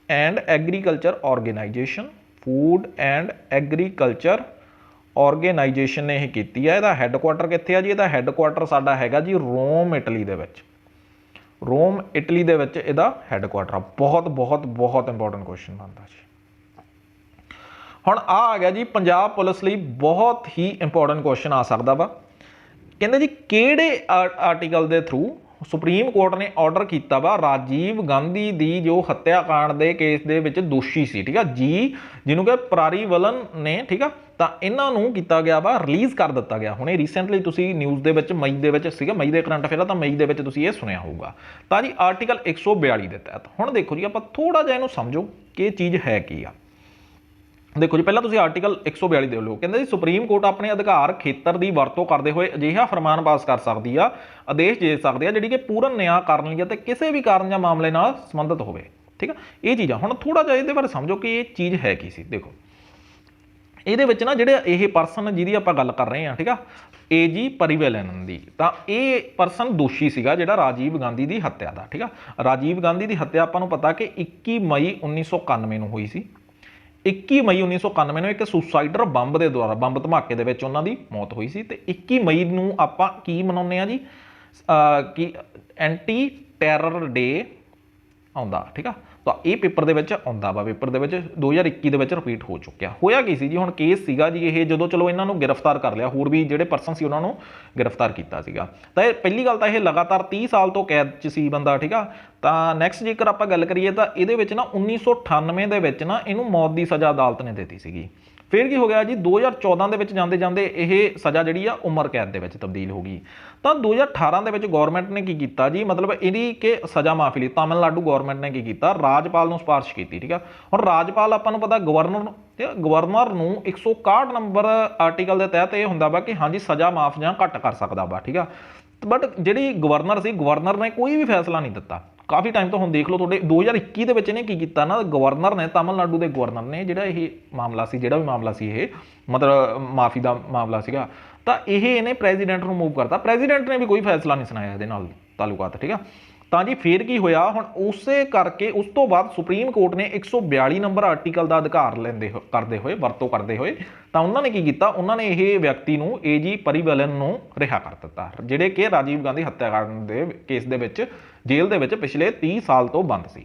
and agriculture organisation, food and agriculture organisation ने यह की है। इसका हैडकुआटर कित्थे है जी? इसका हैडकुआटर साडा हैगा जी रोम इटली दे विच, रोम इटली दे विच इहदा हैडकुआटर। बहुत बहुत बहुत इंपॉर्टेंट क्वेश्चन बनता जी। हुण आ गया जी पंजाब पुलिस लई बहुत ही इंपॉर्टेंट क्वेश्चन आ सकता वा। ਕਹਿੰਦੇ ਜੀ ਕਿਹੜੇ ਆਰਟੀਕਲ ਦੇ ਥਰੂ ਸੁਪਰੀਮ ਕੋਰਟ ਨੇ ਆਰਡਰ ਕੀਤਾ ਵਾ ਰਾਜੀਵ ਗਾਂਧੀ ਦੀ ਜੋ ਹੱਤਿਆਕਾਂਡ ਦੇ ਕੇਸ ਦੇ ਵਿੱਚ ਦੋਸ਼ੀ ਸੀ, ਠੀਕ ਆ ਜੀ, ਜਿਹਨੂੰ ਕਿ ਪ੍ਰਾਰੀਵਲਨ ਨੇ, ਠੀਕ ਆ, ਤਾਂ ਇਹਨਾਂ ਨੂੰ ਕੀਤਾ ਗਿਆ ਵਾ ਰਿਲੀਜ਼ ਕਰ ਦਿੱਤਾ ਗਿਆ। ਹੁਣੇ ਰੀਸੈਂਟਲੀ ਤੁਸੀਂ ਨਿਊਜ਼ ਦੇ ਵਿੱਚ ਮਈ ਦੇ ਵਿੱਚ ਸੀਗਾ, ਮਈ ਦੇ ਕਰੰਟ ਅਫੇਅਰ ਤਾਂ ਮਈ ਦੇ ਵਿੱਚ ਤੁਸੀਂ ਇਹ ਸੁਣਿਆ ਹੋਊਗਾ। ਤਾਂ ਜੀ ਆਰਟੀਕਲ 142 ਦੇ ਤਹਿਤ ਹੁਣ ਦੇਖੋ ਜੀ ਆਪਾਂ ਥੋੜਾ ਜਿਹਾ ਇਹਨੂੰ ਸਮਝੋ ਕਿ ਇਹ ਚੀਜ਼ ਹੈ ਕੀ ਆ। ਦੇਖੋ ਜੀ ਪਹਿਲਾਂ ਤੁਸੀਂ ਆਰਟੀਕਲ 142 ਦੇ ਲਓ। ਕਹਿੰਦੇ ਜੀ ਸੁਪਰੀਮ ਕੋਰਟ ਆਪਣੇ ਅਧਿਕਾਰ ਖੇਤਰ ਦੀ ਵਰਤੋਂ ਕਰਦੇ ਹੋਏ ਅਜਿਹਾ ਫਰਮਾਨ ਪਾਸ ਕਰ ਸਕਦੀ ਆ, ਆਦੇਸ਼ ਦੇ ਸਕਦੀ ਆ ਜਿਹੜੀ ਕਿ ਪੂਰਨ ਨਿਆਂ ਕਰਨ ਲਈ ਅਤੇ ਕਿਸੇ ਵੀ ਕਾਰਨ ਜਾਂ ਮਾਮਲੇ ਨਾਲ ਸੰਬੰਧਿਤ ਹੋਵੇ, ਠੀਕ ਆ। ਇਹ ਚੀਜ਼ ਆ। ਹੁਣ ਥੋੜਾ ਜਿਹਾ ਇਹਦੇ ਬਾਰੇ ਸਮਝੋ ਕਿ ਇਹ ਚੀਜ਼ ਹੈ ਕੀ ਸੀ। ਦੇਖੋ ਇਹਦੇ ਵਿੱਚ ਨਾ ਜਿਹੜੇ ਇਹ ਪਰਸਨ ਜਿਹਦੀ ਆਪਾਂ ਗੱਲ ਕਰ ਰਹੇ ਹਾਂ, ਠੀਕ ਆ, ਏਜੀ ਪਰਿਵੇਲਨ ਦੀ, ਤਾਂ ਇਹ ਪਰਸਨ ਦੋਸ਼ੀ ਸੀਗਾ ਜਿਹੜਾ ਰਾਜੀਵ ਗਾਂਧੀ ਦੀ ਹੱਤਿਆ ਦਾ, ਠੀਕ ਆ। ਰਾਜੀਵ ਗਾਂਧੀ ਦੀ ਹੱਤਿਆ ਆਪਾਂ ਨੂੰ ਪਤਾ ਕਿ 21 ਮਈ 1991 ਨੂੰ ਹੋਈ ਸੀ। 21 ਮਈ 1991 ਨੂੰ ਇੱਕ ਸੁਸਾਈਡਰ ਬੰਬ ਦੇ ਦੁਆਰਾ, ਬੰਬ ਧਮਾਕੇ ਦੇ ਵਿੱਚ ਉਹਨਾਂ ਦੀ ਮੌਤ ਹੋਈ ਸੀ। ਤੇ 21 ਮਈ ਨੂੰ ਆਪਾਂ ਕੀ ਮਨਾਉਂਦੇ ਆ ਜੀ, ਕੀ ਐਂਟੀ ਟੈਰਰ ਡੇ ਆਉਂਦਾ, ਠੀਕ ਆ। ਤਾਂ ਇਹ ਪੇਪਰ ਦੇ ਵਿੱਚ ਆਉਂਦਾ ਵਾ, ਪੇਪਰ ਦੇ ਵਿੱਚ 2021 ਦੇ ਵਿੱਚ ਰਿਪੀਟ ਹੋ ਚੁੱਕਿਆ। ਹੋਇਆ ਕੀ ਸੀ ਜੀ, ਹੁਣ ਕੇਸ ਸੀਗਾ ਜੀ ਇਹ, ਜਦੋਂ ਚਲੋ ਇਹਨਾਂ ਨੂੰ ਗ੍ਰਿਫਤਾਰ ਕਰ ਲਿਆ, ਹੋਰ ਵੀ ਜਿਹੜੇ ਪਰਸਨ ਸੀ ਉਹਨਾਂ ਨੂੰ ਗ੍ਰਿਫਤਾਰ ਕੀਤਾ ਸੀਗਾ। ਤਾਂ ਇਹ ਪਹਿਲੀ ਗੱਲ ਤਾਂ ਇਹ ਲਗਾਤਾਰ 30 ਸਾਲ ਤੋਂ ਕੈਦ 'ਚ ਸੀ ਬੰਦਾ, ਠੀਕ ਆ। ਤਾਂ ਨੈਕਸਟ ਜੇਕਰ ਆਪਾਂ ਗੱਲ ਕਰੀਏ ਤਾਂ ਇਹਦੇ ਵਿੱਚ ਨਾ 1998 ਦੇ ਵਿੱਚ ਨਾ ਇਹਨੂੰ ਮੌਤ ਦੀ ਸਜ਼ਾ ਅਦਾਲਤ ਨੇ ਦਿੱਤੀ ਸੀਗੀ। ਫਿਰ ਕੀ ਹੋ ਗਿਆ ਜੀ, 2014 ਦੇ ਵਿੱਚ ਜਾਂਦੇ ਜਾਂਦੇ ਇਹ ਸਜ਼ਾ ਜਿਹੜੀ ਆ ਉਮਰ ਕੈਦ ਦੇ ਵਿੱਚ ਤਬਦੀਲ ਹੋ ਗਈ। ਤਾਂ 2018 ਦੇ ਵਿੱਚ ਗਵਰਨਮੈਂਟ ਨੇ ਕੀ ਕੀਤਾ ਜੀ, ਮਤਲਬ ਇਹਦੀ ਕਿ ਸਜ਼ਾ ਮਾਫੀ ਲਈ ਤਾਮਿਲਨਾਡੂ ਗਵਰਨਮੈਂਟ ਨੇ ਕੀ ਕੀਤਾ, ਰਾਜਪਾਲ ਨੂੰ ਸਿਫਾਰਿਸ਼ ਕੀਤੀ, ਠੀਕ ਆ। ਹੁਣ ਰਾਜਪਾਲ ਆਪਾਂ ਨੂੰ ਪਤਾ ਗਵਰਨਰ ਨੂੰ 161 ਨੰਬਰ ਆਰਟੀਕਲ ਦੇ ਤਹਿਤ ਇਹ ਹੁੰਦਾ ਵਾ ਕਿ ਹਾਂਜੀ ਸਜ਼ਾ ਮਾਫ ਜਾਂ ਘੱਟ ਕਰ ਸਕਦਾ ਵਾ, ਠੀਕ ਆ। ਬਟ ਜਿਹੜੀ ਗਵਰਨਰ ਸੀ, ਗਵਰਨਰ ਨੇ ਕੋਈ ਵੀ ਫੈਸਲਾ ਨਹੀਂ ਦਿੱਤਾ ਕਾਫੀ ਟਾਈਮ ਤੋਂ। ਹੁਣ ਦੇਖ ਲਓ ਤੁਹਾਡੇ 2021 ਦੇ ਵਿੱਚ ਇਹਨੇ ਕੀ ਕੀਤਾ ਨਾ, ਗਵਰਨਰ ਨੇ, ਤਾਮਿਲਨਾਡੂ ਦੇ ਗਵਰਨਰ ਨੇ, ਜਿਹੜਾ ਇਹ ਮਾਮਲਾ ਸੀ, ਜਿਹੜਾ ਵੀ ਮਾਮਲਾ ਸੀ ਇਹ ਮਤਲਬ ਮਾਫੀ ਦਾ ਮਾਮਲਾ ਸੀਗਾ, ਤਾਂ ਇਹਨੇ ਪ੍ਰੈਜ਼ੀਡੈਂਟ ਨੂੰ ਮੂਵ ਕਰਤਾ। ਪ੍ਰੈਜ਼ੀਡੈਂਟ ਨੇ ਵੀ ਕੋਈ ਫੈਸਲਾ ਨਹੀਂ ਸੁਣਾਇਆ ਇਹਦੇ ਨਾਲ ਤਾਲੁਕਾਤ, ਠੀਕ ਆ। ਤਾਂ ਜੀ ਫਿਰ ਕੀ ਹੋਇਆ, ਹੁਣ ਉਸੇ ਕਰਕੇ ਉਸ ਤੋਂ ਬਾਅਦ ਸੁਪਰੀਮ ਕੋਰਟ ਨੇ 142 ਨੰਬਰ ਆਰਟੀਕਲ ਦਾ ਅਧਿਕਾਰ ਵਰਤੋਂ ਕਰਦੇ ਹੋਏ ਤਾਂ ਉਹਨਾਂ ਨੇ ਕੀ ਕੀਤਾ, ਉਹਨਾਂ ਨੇ ਇਹ ਵਿਅਕਤੀ ਨੂੰ ਏਜੀ ਪਰਿਵੇਲਨ ਨੂੰ ਰਿਹਾ ਕਰ ਦਿੱਤਾ, ਜਿਹੜੇ ਕਿ ਰਾਜੀਵ ਗਾਂਧੀ ਹੱਤਿਆਕਾਂਡ ਦੇ ਕੇਸ ਦੇ ਵਿੱਚ ਜੇਲ੍ਹ ਦੇ ਵਿੱਚ ਪਿਛਲੇ 30 ਸਾਲ ਤੋਂ ਬੰਦ ਸੀ।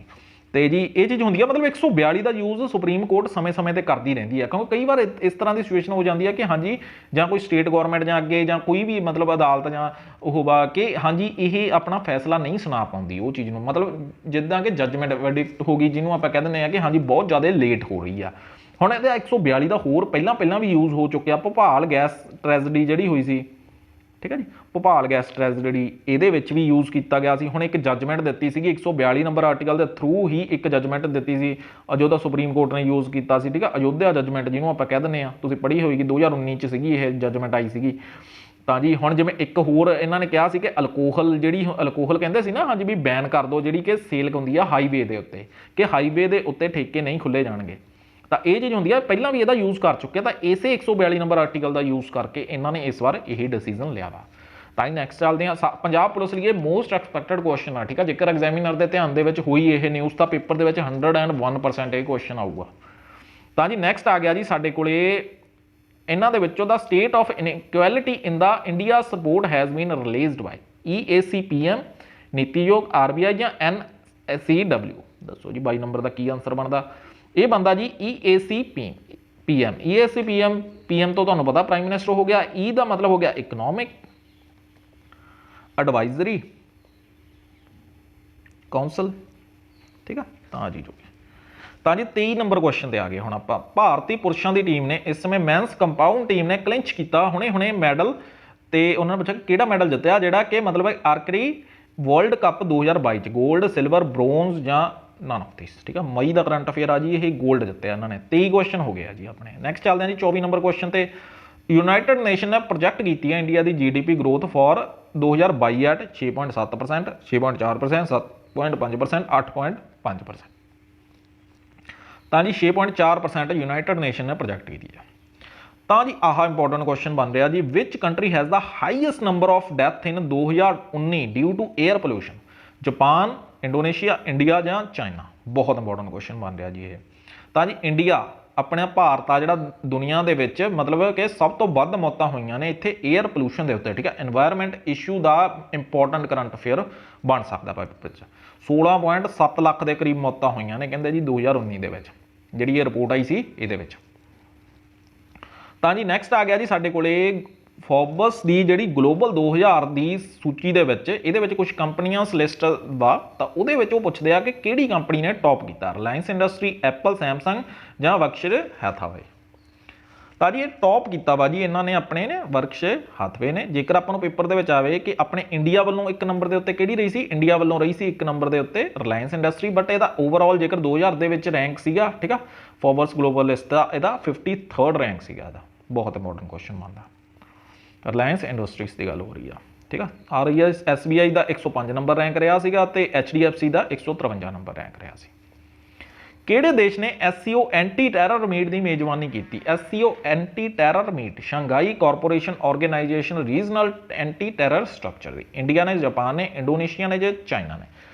ਤੇ ਜੀ ਇਹ ਚੀਜ਼ ਹੁੰਦੀ ਆ, ਮਤਲਬ 142 ਦਾ ਯੂਜ਼ ਸੁਪਰੀਮ ਕੋਰਟ ਸਮੇਂ-ਸਮੇਂ ਤੇ ਕਰਦੀ ਰਹਿੰਦੀ ਹੈ, ਕਿਉਂਕਿ ਕਈ ਵਾਰ ਇਸ ਤਰ੍ਹਾਂ ਦੀ ਸਿਚੁਏਸ਼ਨ ਹੋ ਜਾਂਦੀ ਹੈ ਕਿ ਹਾਂਜੀ ਜਾਂ ਕੋਈ ਸਟੇਟ ਗਵਰਨਮੈਂਟ ਜਾਂ ਅੱਗੇ ਜਾਂ ਕੋਈ ਵੀ ਮਤਲਬ ਅਦਾਲਤ ਜਾਂ ਉਹ ਵਾ ਕਿ ਹਾਂਜੀ ਇਹ ਆਪਣਾ ਫੈਸਲਾ ਨਹੀਂ ਸੁਣਾ ਪਾਉਂਦੀ ਉਹ ਚੀਜ਼ ਨੂੰ, ਮਤਲਬ ਜਿੱਦਾਂ ਕਿ ਜੱਜਮੈਂਟ ਵਰਡਿਕਟ ਹੋ ਗਈ, ਜਿਹਨੂੰ ਆਪਾਂ ਕਹਿ ਦਿੰਦੇ ਹਾਂ ਕਿ ਹਾਂਜੀ ਬਹੁਤ ਜ਼ਿਆਦਾ ਲੇਟ ਹੋ ਰਹੀ ਆ। ਹੁਣ ਇਹਦਾ 142 ਦਾ ਹੋਰ ਪਹਿਲਾਂ ਵੀ ਯੂਜ਼ ਹੋ ਚੁੱਕਿਆ। ਭੋਪਾਲ ਗੈਸ ਟ੍ਰੈਜਡੀ ਜਿਹੜੀ ਹੋਈ ਸੀ, ਠੀਕ ਹੈ ਜੀ, ਭੋਪਾਲ ਗੈਸ ਟ੍ਰੈਜਡੀ, ਇਹਦੇ ਵਿੱਚ ਵੀ ਯੂਜ਼ ਕੀਤਾ ਗਿਆ ਸੀ। ਹੁਣ ਇੱਕ ਜੱਜਮੈਂਟ ਦਿੱਤੀ ਸੀਗੀ 142 ਨੰਬਰ ਆਰਟੀਕਲ ਦੇ ਥਰੂ ਹੀ ਇੱਕ ਜੱਜਮੈਂਟ ਦਿੱਤੀ ਸੀ, ਅਯੋਧਿਆ ਸੁਪਰੀਮ ਕੋਰਟ ਨੇ ਯੂਜ਼ ਕੀਤਾ ਸੀ, ਠੀਕ ਹੈ, ਅਯੋਧਿਆ ਜੱਜਮੈਂਟ ਜਿਹਨੂੰ ਆਪਾਂ ਕਹਿ ਦਿੰਦੇ ਹਾਂ, ਤੁਸੀਂ ਪੜ੍ਹੀ ਹੋਏਗੀ, 2019 ਚ ਸੀਗੀ ਇਹ ਜੱਜਮੈਂਟ ਆਈ ਸੀਗੀ। ਤਾਂ ਜੀ ਹੁਣ ਜਿਵੇਂ ਇੱਕ ਹੋਰ ਇਹਨਾਂ ਨੇ ਕਿਹਾ ਸੀ ਕਿ ਅਲਕੋਹਲ ਕਹਿੰਦੇ ਸੀ ਨਾ, ਹਾਂਜੀ ਵੀ ਬੈਨ ਕਰ ਦਿਓ ਜਿਹੜੀ ਕਿ ਸੇਲ ਹੁੰਦੀ ਆ ਹਾਈਵੇ ਦੇ ਉੱਤੇ, ਕਿ ਹਾਈਵੇ ਦੇ ਉੱਤੇ ਠੇਕੇ ਨਹੀਂ ਖੁੱਲ੍ਹੇ ਜਾਣਗੇ। ਤਾਂ ਇਹ ਚੀਜ਼ ਹੁੰਦੀ ਆ, ਪਹਿਲਾਂ ਵੀ ਇਹਦਾ ਯੂਜ਼ ਕਰ ਚੁੱਕੇ, ਤਾਂ ਇਸੇ 142 ਨੰਬਰ ਆਰਟੀਕਲ ਦਾ ਯੂਜ਼ ਕਰਕੇ ਇਹਨਾਂ ਨੇ ਇਸ ਵਾਰ ਇਹ ਡਿਸੀਜਨ ਲਿਆ ਵਾ। ਤਾਂ ਹੀ ਨੈਕਸਟ ਚੱਲਦੇ ਹਾਂ, ਪੰਜਾਬ ਪੁਲਿਸ ਲਈ ਇਹ ਮੋਸਟ ਐਕਸਪੈਕਟਡ ਕੁਐਸਚਨ ਆ, ਠੀਕ ਆ। ਜੇਕਰ ਐਗਜ਼ਾਮੀਨਰ ਦੇ ਧਿਆਨ ਦੇ ਵਿੱਚ ਹੋਈ ਇਹ ਨਿਊਜ਼ ਤਾਂ ਪੇਪਰ ਦੇ ਵਿੱਚ 101% ਇਹ ਕੁਐਸਚਨ ਆਊਗਾ। ਤਾਂ ਜੀ ਨੈਕਸਟ ਆ ਗਿਆ ਜੀ ਸਾਡੇ ਕੋਲੇ ਇਹਨਾਂ ਦੇ ਵਿੱਚੋਂ the state of inequality in the India report has been released by EACPM, NITI Aayog, RBI ਜਾਂ NSCW। ਦੱਸੋ ਜੀ 22 ਨੰਬਰ ਦਾ ਕੀ ਆਨਸਰ ਬਣਦਾ। ਇਹ ਬੰਦਾ ਜੀ EACPM। EACPM ਤੋਂ ਤੁਹਾਨੂੰ ਪਤਾ ਪ੍ਰਾਈਮ ਮਿਨਿਸਟਰ ਹੋ ਗਿਆ, E ਦਾ ਮਤਲਬ ਹੋ ਗਿਆ ਇਕਨੋਮਿਕ ਐਡਵਾਈਜ਼ਰੀ ਕਾਉਂਸਲ, ਠੀਕ ਆ। ਤਾਂ ਜੀ 23 ਨੰਬਰ ਕੁਐਸਚਨ ਤੇ ਆ ਗਏ ਹੁਣ ਆਪਾਂ। ਭਾਰਤੀ ਪੁਰਸ਼ਾਂ ਦੀ ਟੀਮ ਨੇ ਇਸ ਸਮੇਂ ਮੈਨਸ ਕੰਪਾਊਂਡ ਟੀਮ ਨੇ ਕਲਿੰਚ ਕੀਤਾ ਹੁਣੇ ਮੈਡਲ, ਤੇ ਉਹਨਾਂ ਨੇ ਪੁੱਛਿਆ ਕਿਹੜਾ ਮੈਡਲ ਜਿੱਤਿਆ, ਜਿਹੜਾ ਕਿ ਮਤਲਬ ਆਰਕਰੀ ਵਰਲਡ ਕੱਪ 2022 ਚ ਗੋਲਡ, ਸਿਲਵਰ, ਬ੍ਰੋਂਜ਼ ਜਾਂ ਨਨ ਆਫ ਦਿਸ, ਠੀਕ ਆ। ਮਈ ਦਾ ਕਰੰਟ ਅਫੇਅਰ ਆ ਜੀ, ਇਹ ਗੋਲਡ ਜਿੱਤਿਆ ਇਹਨਾਂ ਨੇ। 23 ਕੁਐਸਚਨ ਹੋ ਗਿਆ ਜੀ ਆਪਣੇ। ਨੈਕਸਟ ਚੱਲਦੇ ਹਾਂ ਜੀ 24 ਨੰਬਰ ਕੁਐਸਚਨ ਤੇ। ਯੂਨਾਈਟਿਡ ਨੇਸ਼ਨ ਨੇ ਪ੍ਰੋਜੈਕਟ ਕੀਤੀ ਹੈ India the GDP growth for 2022 at 6.7%, 6.4%, 7.5%, 8.5%। ਤਾਂ ਜੀ 6.4% ਯੂਨਾਈਟਿਡ ਨੇਸ਼ਨ ਨੇ ਪ੍ਰੋਜੈਕਟ ਕੀਤੀ ਹੈ। ਤਾਂ ਜੀ ਆਹ ਇੰਪੋਰਟੈਂਟ ਕੁਐਸਚਨ ਬਣ ਰਿਹਾ ਜੀ, which country has the highest number of death in 2019 due to air pollution, Japan, Indonesia, India ਜਾਂ ਚਾਈਨਾ। ਬਹੁਤ ਇੰਪੋਰਟੈਂਟ ਕੁਐਸਚਨ ਬਣ ਰਿਹਾ ਜੀ ਇਹ। ਤਾਂ ਜੀ ਇੰਡੀਆ, ਆਪਣਾ ਭਾਰਤ ਆ ਜਿਹੜਾ ਦੁਨੀਆ ਦੇ ਵਿੱਚ ਮਤਲਬ ਕਿ ਸਭ ਤੋਂ ਵੱਧ ਮੌਤਾਂ ਹੋਈਆਂ ਨੇ ਇੱਥੇ 에ਅਰ ਪੋਲਿਊਸ਼ਨ ਦੇ ਉੱਤੇ, ਠੀਕ ਹੈ। এনवायरमेंट ਇਸ਼ੂ ਦਾ ਇੰਪੋਰਟੈਂਟ ਕਰੰਟ ਅਫੇਅਰ ਬਣ ਸਕਦਾ ਪੇਪਰ 'ਚ। 16.7 ਲੱਖ ਦੇ ਕਰੀਬ ਮੌਤਾਂ ਹੋਈਆਂ ਨੇ ਕਹਿੰਦੇ ਜੀ 2019 ਦੇ ਵਿੱਚ, ਜਿਹੜੀ ਇਹ ਰਿਪੋਰਟ ਆਈ ਸੀ ਇਹਦੇ ਵਿੱਚ। ਤਾਂ ਜੀ ਨੈਕਸਟ ਆ ਗਿਆ ਜੀ ਸਾਡੇ ਕੋਲੇ ਫੋਰਬਸ ਦੀ ਜਿਹੜੀ ਗਲੋਬਲ 2000 ਦੀ ਸੂਚੀ ਦੇ ਵਿੱਚ ਇਹਦੇ ਵਿੱਚ ਕੁਝ ਕੰਪਨੀਆਂ ਲਿਸਟ ਵਾ, ਤਾਂ ਉਹਦੇ ਵਿੱਚ ਉਹ ਪੁੱਛਦੇ ਆ ਕਿ ਕਿਹੜੀ ਕੰਪਨੀ ਨੇ ਟੌਪ ਕੀਤਾ, ਰਿਲਾਇੰਸ ਇੰਡਸਟਰੀ, ਐਪਲ, ਸੈਮਸੰਗ ਜਾਂ ਵਰਕਸ਼ਾਇਰ ਹੈਥਾਵੇ। ਤਾਂ ਜੀ ਇਹ ਟੌਪ ਕੀਤਾ ਵਾ ਜੀ ਇਹਨਾਂ ਨੇ ਆਪਣੇ ਨੇ ਵਰਕਸ਼ਾਇਰ ਹੈਥਾਵੇ ਨੇ। ਜੇਕਰ ਆਪਾਂ ਨੂੰ ਪੇਪਰ ਦੇ ਵਿੱਚ ਆਵੇ ਕਿ ਆਪਣੇ ਇੰਡੀਆ ਵੱਲੋਂ 1 ਨੰਬਰ ਦੇ ਉੱਤੇ ਕਿਹੜੀ ਰਹੀ ਸੀ, ਇੰਡੀਆ ਵੱਲੋਂ ਰਹੀ ਸੀ 1 ਨੰਬਰ ਦੇ ਉੱਤੇ ਰਿਲਾਇੰਸ ਇੰਡਸਟਰੀ, ਬਟ ਇਹਦਾ ਓਵਰਆਲ ਜੇਕਰ 2000 ਦੇ ਵਿੱਚ ਰੈਂਕ ਸੀਗਾ, ਠੀਕ ਆ, ਫੋਰਬਸ ਗਲੋਬਲ ਲਿਸਟ ਦਾ ਇਹਦਾ 53rd ਰੈਂਕ ਸੀਗਾ ਇਹਦਾ। ਬਹੁਤ ਇੰਪੋਰਟੈਂਟ ਕੁਐਸਚਨ ਮੰਨਦਾ। ਰਿਲਾਇੰਸ ਇੰਡਸਟਰੀਜ਼ ਦੀ ਗੱਲ ਹੋ ਰਹੀ ਆ, ਠੀਕ ਆ। ਆ ਰਹੀ ਹੈ SBI ਦਾ 105 ਨੰਬਰ ਰੈਂਕ ਰਿਹਾ ਸੀਗਾ ਤੇ HDFC ਦਾ 153 ਨੰਬਰ ਰੈਂਕ ਰਿਹਾ ਸੀ। ਕਿਹੜੇ ਦੇਸ਼ ਨੇ SCO ਐਂਟੀ ਟੈਰਰ ਮੀਟ ਦੀ ਮੇਜ਼ਬਾਨੀ ਕੀਤੀ? SCO anti terror meet Shanghai corporation organisation regional anti terror structure ਦੀ। ਇੰਡੀਆ ਨੇ, ਜਾਪਾਨ ਨੇ, ਇੰਡੋਨੇਸ਼ੀਆ ਨੇ ਜਾਂ ਚਾਈਨਾ ਨੇ?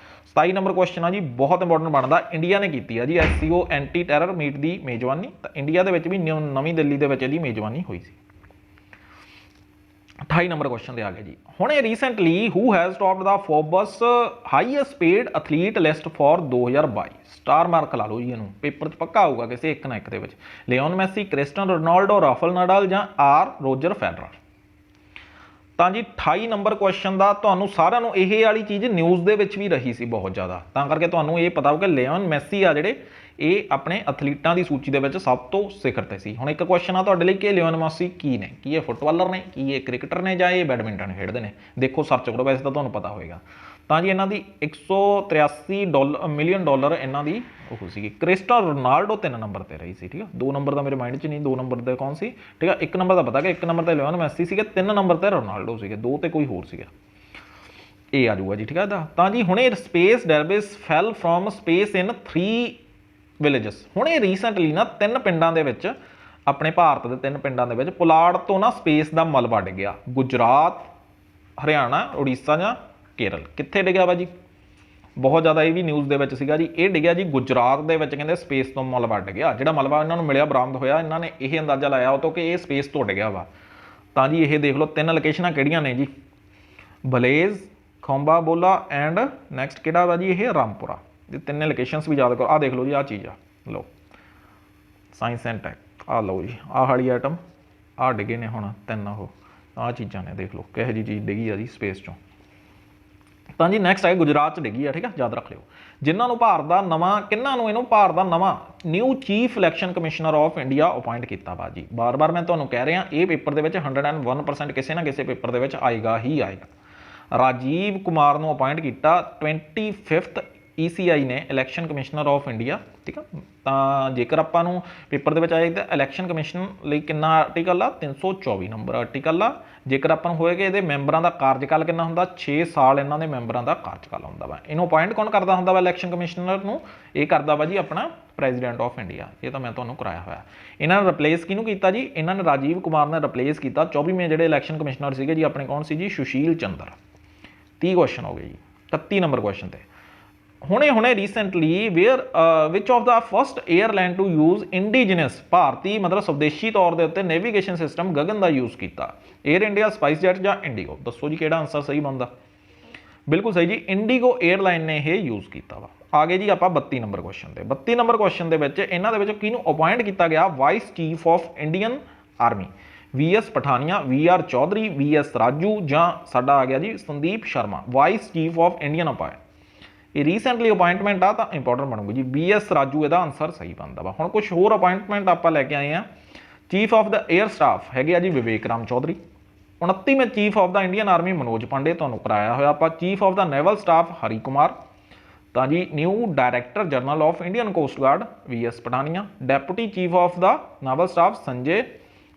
27 ਨੰਬਰ ਕੁਐਸਚਨ ਆ ਜੀ, ਬਹੁਤ ਇੰਪੋਰਟੈਂਟ ਬਣਦਾ। ਇੰਡੀਆ ਨੇ ਕੀਤੀ ਆ ਜੀ SCO ਐਂਟੀ ਟੈਰਰ ਮੀਟ ਦੀ ਮੇਜ਼ਬਾਨੀ। ਤਾਂ ਇੰਡੀਆ ਦੇ ਵਿੱਚ ਵੀ ਨਵੀਂ ਦਿੱਲੀ ਦੇ ਵਿੱਚ ਇਹਦੀ ਮੇਜ਼ਬਾਨੀ ਹੋਈ ਸੀ। 28 ਨੰਬਰ ਕੁਐਸਚਨ ਤੇ ਆ ਗਿਆ ਜੀ। ਹੁਣੇ recently who has topped the Forbes highest paid athlete list for 2022? Star mark ਲਾ ਲਓ ਜੀ ਇਹਨੂੰ, ਪੇਪਰ 'ਚ ਪੱਕਾ ਆਊਗਾ ਕਿਸੇ ਇੱਕ ਨਾ ਇੱਕ ਦੇ ਵਿੱਚ। Lionel Messi, Cristiano Ronaldo, Rafael Nadal ਜਾਂ ਰੋਜਰ ਫੈਡਰਰ? ਤਾਂ ਜੀ 28 ਨੰਬਰ ਕੁਐਸਚਨ ਦਾ ਤੁਹਾਨੂੰ ਸਾਰਿਆਂ ਨੂੰ ਇਹ ਵਾਲੀ ਚੀਜ਼ ਨਿਊਜ਼ ਦੇ ਵਿੱਚ ਵੀ ਰਹੀ ਸੀ ਬਹੁਤ ਜ਼ਿਆਦਾ, ਤਾਂ ਕਰਕੇ ਤੁਹਾਨੂੰ ਇਹ ਪਤਾ ਹੋ ਕਿ ਲਿਓਨ ਮੈਸੀ ਆ ਜਿਹੜੇ ਇਹ ਆਪਣੇ ਐਥਲੀਟਾਂ ਦੀ ਸੂਚੀ ਦੇ ਵਿੱਚ ਸਭ ਤੋਂ ਸਿਖਰ ਤੇ ਸੀ। ਹੁਣ ਇੱਕ ਕੁਐਸਚਨ ਆ ਤੁਹਾਡੇ ਲਈ ਕਿ ਲਿਓਨ ਮੈਸੀ ਕੀ ਨੇ? ਕੀ ਇਹ ਫੁੱਟਬਾਲਰ ਨੇ, ਕੀ ਇਹ ਕ੍ਰਿਕਟਰ ਨੇ ਜਾਂ ਇਹ ਬੈਡਮਿੰਟਨ ਖੇਡਦੇ ਨੇ? ਦੇਖੋ ਸਰਚ ਕਰੋ, ਵੈਸੇ ਤਾਂ ਤੁਹਾਨੂੰ ਪਤਾ ਹੋਏਗਾ। ਤਾਂ ਜੀ ਇਹਨਾਂ ਦੀ 183 ਮਿਲੀਅਨ ਡਾਲਰ ਇਹਨਾਂ ਦੀ ਉਹ ਸੀਗੀ। ਕ੍ਰਿਸਟੀਆਨੋ ਰੋਨਾਲਡੋ 3 ਨੰਬਰ ਤੇ ਰਹੀ ਸੀ, ਠੀਕ ਆ। 2 ਨੰਬਰ ਦਾ ਮੇਰੇ ਮਾਈਂਡ 'ਚ ਨਹੀਂ, 2 ਨੰਬਰ ਦੇ ਕੌਣ ਸੀ, ਠੀਕ ਆ। 1 ਨੰਬਰ ਦਾ ਪਤਾ ਕਿ 1 ਨੰਬਰ ਤੇ ਲਿਓਨ ਮੈਸੀ ਸੀਗੇ, 3 ਨੰਬਰ ਤੇ ਰੋਨਾਲਡੋ ਸੀਗੇ, 2 ਤੇ ਕੋਈ ਹੋਰ ਸੀਗਾ। ਇਹ ਆ ਜਾਊਗਾ ਜੀ, ਠੀਕ ਆ। ਤਾਂ ਜੀ ਹੁਣੇ space debris fell from space in 3 villages. ਹੁਣੇ ਰੀਸੈਂਟਲੀ ਨਾ 3 ਪਿੰਡਾਂ ਦੇ ਵਿੱਚ, ਆਪਣੇ ਭਾਰਤ ਦੇ 3 ਪਿੰਡਾਂ ਦੇ ਵਿੱਚ ਪੁਲਾੜ ਤੋਂ ਨਾ ਸਪੇਸ ਦਾ ਮਲਬਾ ਡਿੱਗਿਆ। ਗੁਜਰਾਤ, ਹਰਿਆਣਾ, ਉੜੀਸਾ ਜਾਂ ਕੇਰਲ? ਕਿੱਥੇ ਡਿੱਗਿਆ ਵਾ ਜੀ? ਬਹੁਤ ਜ਼ਿਆਦਾ ਇਹ ਵੀ ਨਿਊਜ਼ ਦੇ ਵਿੱਚ ਸੀਗਾ ਜੀ। ਇਹ ਡਿੱਗਿਆ ਜੀ ਗੁਜਰਾਤ ਦੇ ਵਿੱਚ, ਕਹਿੰਦੇ ਸਪੇਸ ਤੋਂ ਮਲਬਾ ਡਿੱਗਿਆ। ਜਿਹੜਾ ਮਲਬਾ ਇਹਨਾਂ ਨੂੰ ਮਿਲਿਆ, ਬਰਾਮਦ ਹੋਇਆ, ਇਹਨਾਂ ਨੇ ਇਹ ਅੰਦਾਜ਼ਾ ਲਾਇਆ ਉਹ ਤੋਂ ਕਿ ਇਹ ਸਪੇਸ ਤੋਂ ਡਿੱਗਿਆ ਵਾ। ਤਾਂ ਜੀ ਇਹ ਦੇਖ ਲਓ 3 ਲੋਕੇਸ਼ਨਾਂ ਕਿਹੜੀਆਂ ਨੇ ਜੀ? ਬਲੇਜ਼, ਖੰਬਾ ਬੋਲਾ ਐਂਡ ਨੈਕਸਟ ਕਿਹੜਾ ਵਾ ਜੀ? ਇਹ ਰਾਮਪੁਰਾ। ਇਹ 3 ਲੋਕੇਸ਼ਨਸ ਵੀ ਯਾਦ ਕਰੋ। ਆਹ ਦੇਖ ਲਓ ਜੀ, ਆਹ ਚੀਜ਼ ਆ ਲਓ, ਸਾਇੰਸ ਐਂਡ ਟੈਕ। ਆਹ ਲਓ ਜੀ, ਆਹ ਵਾਲੀ ਆਈਟਮ, ਆਹ ਡਿੱਗੇ ਨੇ ਹੁਣ 3 ਉਹ, ਆਹ ਚੀਜ਼ਾਂ ਨੇ। ਦੇਖ ਲਓ ਕਿਹੋ ਜਿਹੀ ਚੀਜ਼ ਡਿੱਗੀ ਆ ਜੀ ਸਪੇਸ 'ਚੋਂ। ਤਾਂ ਜੀ ਨੈਕਸਟ ਹੈ ਗੁਜਰਾਤ 'ਚ ਡਿੱਗੀ ਆ, ਠੀਕ ਆ, ਯਾਦ ਰੱਖ ਲਿਓ। ਜਿਨ੍ਹਾਂ ਨੂੰ ਭਾਰਤ ਦਾ ਨਵਾਂ, ਕਿਹਨਾਂ ਨੂੰ ਇਹਨੂੰ ਭਾਰਤ ਦਾ ਨਵਾਂ new chief election commissioner of India appoint ਕੀਤਾ ਵਾ ਜੀ। ਬਾਰ-ਬਾਰ ਮੈਂ ਤੁਹਾਨੂੰ ਕਹਿ ਰਿਹਾ, ਇਹ ਪੇਪਰ ਦੇ ਵਿੱਚ 101% ਕਿਸੇ ਨਾ ਕਿਸੇ ਪੇਪਰ ਦੇ ਵਿੱਚ ਆਏਗਾ ਹੀ ਆਏਗਾ। ਰਾਜੀਵ ਕੁਮਾਰ ਨੂੰ ਅਪਾਇੰਟ ਕੀਤਾ 25th ECI ਨੇ ਇਲੈਕਸ਼ਨ ਕਮਿਸ਼ਨਰ ਆਫ ਇੰਡੀਆ, ਠੀਕ ਆ। ਤਾਂ ਜੇਕਰ ਆਪਾਂ ਨੂੰ ਪੇਪਰ ਦੇ ਵਿੱਚ ਆਏ ਤਾਂ ਇਲੈਕਸ਼ਨ ਕਮਿਸ਼ਨ ਲਈ ਕਿੰਨਾ ਆਰਟੀਕਲ ਆ? 324 ਨੰਬਰ ਆਰਟੀਕਲ ਆ। ਜੇਕਰ ਆਪਾਂ ਨੂੰ ਹੋਏਗਾ ਇਹਦੇ ਮੈਂਬਰਾਂ ਦਾ ਕਾਰਜਕਾਲ ਕਿੰਨਾ ਹੁੰਦਾ? 6 ਸਾਲ ਇਹਨਾਂ ਦੇ ਮੈਂਬਰਾਂ ਦਾ ਕਾਰਜਕਾਲ ਹੁੰਦਾ ਵਾ। ਇਹਨੂੰ ਅਪਾਇੰਟ ਕੌਣ ਕਰਦਾ ਹੁੰਦਾ ਵਾ ਇਲੈਕਸ਼ਨ ਕਮਿਸ਼ਨਰ ਨੂੰ? ਇਹ ਕਰਦਾ ਵਾ ਜੀ ਆਪਣਾ ਪ੍ਰੈਜ਼ੀਡੈਂਟ ਆਫ ਇੰਡੀਆ। ਇਹ ਤਾਂ ਮੈਂ ਤੁਹਾਨੂੰ ਕਰਾਇਆ ਹੋਇਆ। ਇਹਨਾਂ ਨੇ ਰਿਪਲੇਸ ਕਿਹਨੂੰ ਕੀਤਾ ਜੀ? ਇਹਨਾਂ ਨੇ ਰਾਜੀਵ ਕੁਮਾਰ ਨੇ ਰਿਪਲੇਸ ਕੀਤਾ 24ਵੇਂ ਜਿਹੜੇ ਇਲੈਕਸ਼ਨ ਕਮਿਸ਼ਨਰ ਸੀਗੇ ਜੀ ਆਪਣੇ, ਕੌਣ ਸੀ ਜੀ? ਸੁਸ਼ੀਲ ਚੰਦਰ। 30 ਕੁਐਸਚਨ ਹੋ ਗਏ ਜੀ। 31 ਨੰਬਰ ਕੁਐਸਚਨ ਤੇ ਹੁਣੇ recently which of the first airline to use indigenous, ਭਾਰਤੀ ਮਤਲਬ ਸਵਦੇਸ਼ੀ ਤੌਰ ਦੇ ਉੱਤੇ ਨੈਵੀਗੇਸ਼ਨ ਸਿਸਟਮ ਗਗਨ ਦਾ ਯੂਜ਼ ਕੀਤਾ? 에ਅਰ ਇੰਡੀਆ, ਸਪਾਈਸ ਜੈਟ ਜਾਂ ਇੰਡੀਗੋ? ਦੱਸੋ ਜੀ ਕਿਹੜਾ ਆਨਸਰ ਸਹੀ ਬਣਦਾ? ਬਿਲਕੁਲ ਸਹੀ ਜੀ, ਇੰਡੀਗੋ 에ਅਰਲਾਈਨ ਨੇ ਇਹ ਯੂਜ਼ ਕੀਤਾ ਵਾ। ਆ ਗਏ ਜੀ ਆਪਾਂ 32 ਨੰਬਰ ਕੁਐਸਚਨ ਤੇ। 32 ਨੰਬਰ ਕੁਐਸਚਨ ਦੇ ਵਿੱਚ ਇਹਨਾਂ ਦੇ ਵਿੱਚ ਕਿਹਨੂੰ ਅਪਾਇੰਟ ਕੀਤਾ ਗਿਆ vice chief of Indian army? VS Pathania, VR Chaudhary, VS Raju ਜਾਂ ਸਾਡਾ ਆ ਗਿਆ ਜੀ Sandeep Sharma. Vice chief of Indian appoint, ਇਹ ਰੀਸੈਂਟਲੀ ਅਪਾਇੰਟਮੈਂਟ ਆ ਤਾਂ ਇੰਪੋਰਟੈਂਟ ਬਣੂਗੀ ਜੀ। VS ਰਾਜੂ ਇਹਦਾ ਆਨਸਰ ਸਹੀ ਬਣਦਾ ਵਾ। ਹੁਣ ਕੁਝ ਹੋਰ ਅਪਾਇੰਟਮੈਂਟ ਆਪਾਂ ਲੈ ਕੇ ਆਏ ਆ। Chief of the air staff ਹੈਗੇ ਆ ਜੀ ਵਿਵੇਕ ਰਾਮ ਚੌਧਰੀ। 29ਵੇਂ chief of the Indian army Manoj Pande, ਤੁਹਾਨੂੰ ਕਰਾਇਆ ਹੋਇਆ ਆਪਾਂ। Chief of the naval staff Hari Kumar. ਤਾਂ ਜੀ new director general of Indian coast guard VS Pathania. Deputy chief of the naval staff Sanjay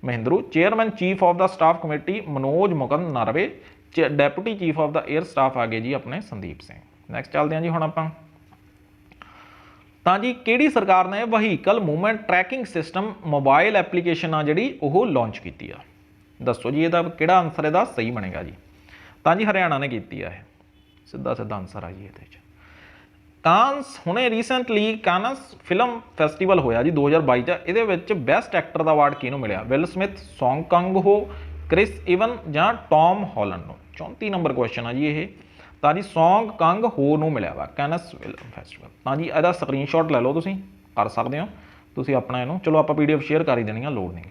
Mahindru. Chairman chief of the staff committee Manoj Mukund Naravane. Deputy chief of the air staff ਆ ਗਏ ਜੀ ਆਪਣੇ Sandeep Singh. Next ਚੱਲਦੇ ਹਾਂ ਜੀ ਹੁਣ ਆਪਾਂ। ਤਾਂ ਜੀ ਕਿਹੜੀ ਸਰਕਾਰ ਨੇ vehicle movement tracking system mobile application ਆ ਜਿਹੜੀ ਉਹ ਲਾਂਚ ਕੀਤੀ ਆ? ਦੱਸੋ ਜੀ ਇਹਦਾ ਕਿਹੜਾ ਆਨਸਰ ਇਹਦਾ ਸਹੀ ਬਣੇਗਾ ਜੀ? ਤਾਂ ਜੀ ਹਰਿਆਣਾ ਨੇ ਕੀਤੀ ਆ। ਇਹ ਸਿੱਧਾ ਆਨਸਰ ਆ ਜੀ ਇਹਦੇ ਵਿੱਚ। ਕਾਂਸ ਹੁਣੇ ਰੀਸੈਂਟਲੀ ਕਾਨਸ ਫਿਲਮ ਫੈਸਟੀਵਲ ਹੋਇਆ ਜੀ 2022 ਚ। ਇਹਦੇ ਵਿੱਚ ਬੈਸਟ ਐਕਟਰ ਦਾ ਅਵਾਰਡ ਕਿਹਨੂੰ ਮਿਲਿਆ? ਵਿਲ ਸਮਿਥ, ਸੌਂਗ ਕੰਗ ਹੋ, ਕ੍ਰਿਸ ਇਵਨ ਜਾਂ ਟੌਮ ਹਾਲੈਂਡ ਨੂੰ? 34 ਨੰਬਰ ਕੁਐਸਚਨ ਆ ਜੀ ਇਹ। ਤਾਂ ਜੀ ਸੌਂਗ ਕੰਗ ਹੋ ਨੂੰ ਮਿਲਿਆ ਵਾ ਕੈਨਸ ਫਿਲਮ ਫੈਸਟੀਵਲ। ਤਾਂ ਜੀ ਇਹਦਾ ਸਕਰੀਨਸ਼ਾਟ ਲੈ ਲਓ, ਤੁਸੀਂ ਕਰ ਸਕਦੇ ਹੋ ਤੁਸੀਂ ਆਪਣਾ ਇਹਨੂੰ। ਚਲੋ ਆਪਾਂ PDF ਸ਼ੇਅਰ ਕਰ ਹੀ ਦੇਣੀ ਆ, ਲੋੜ ਨਹੀਂ।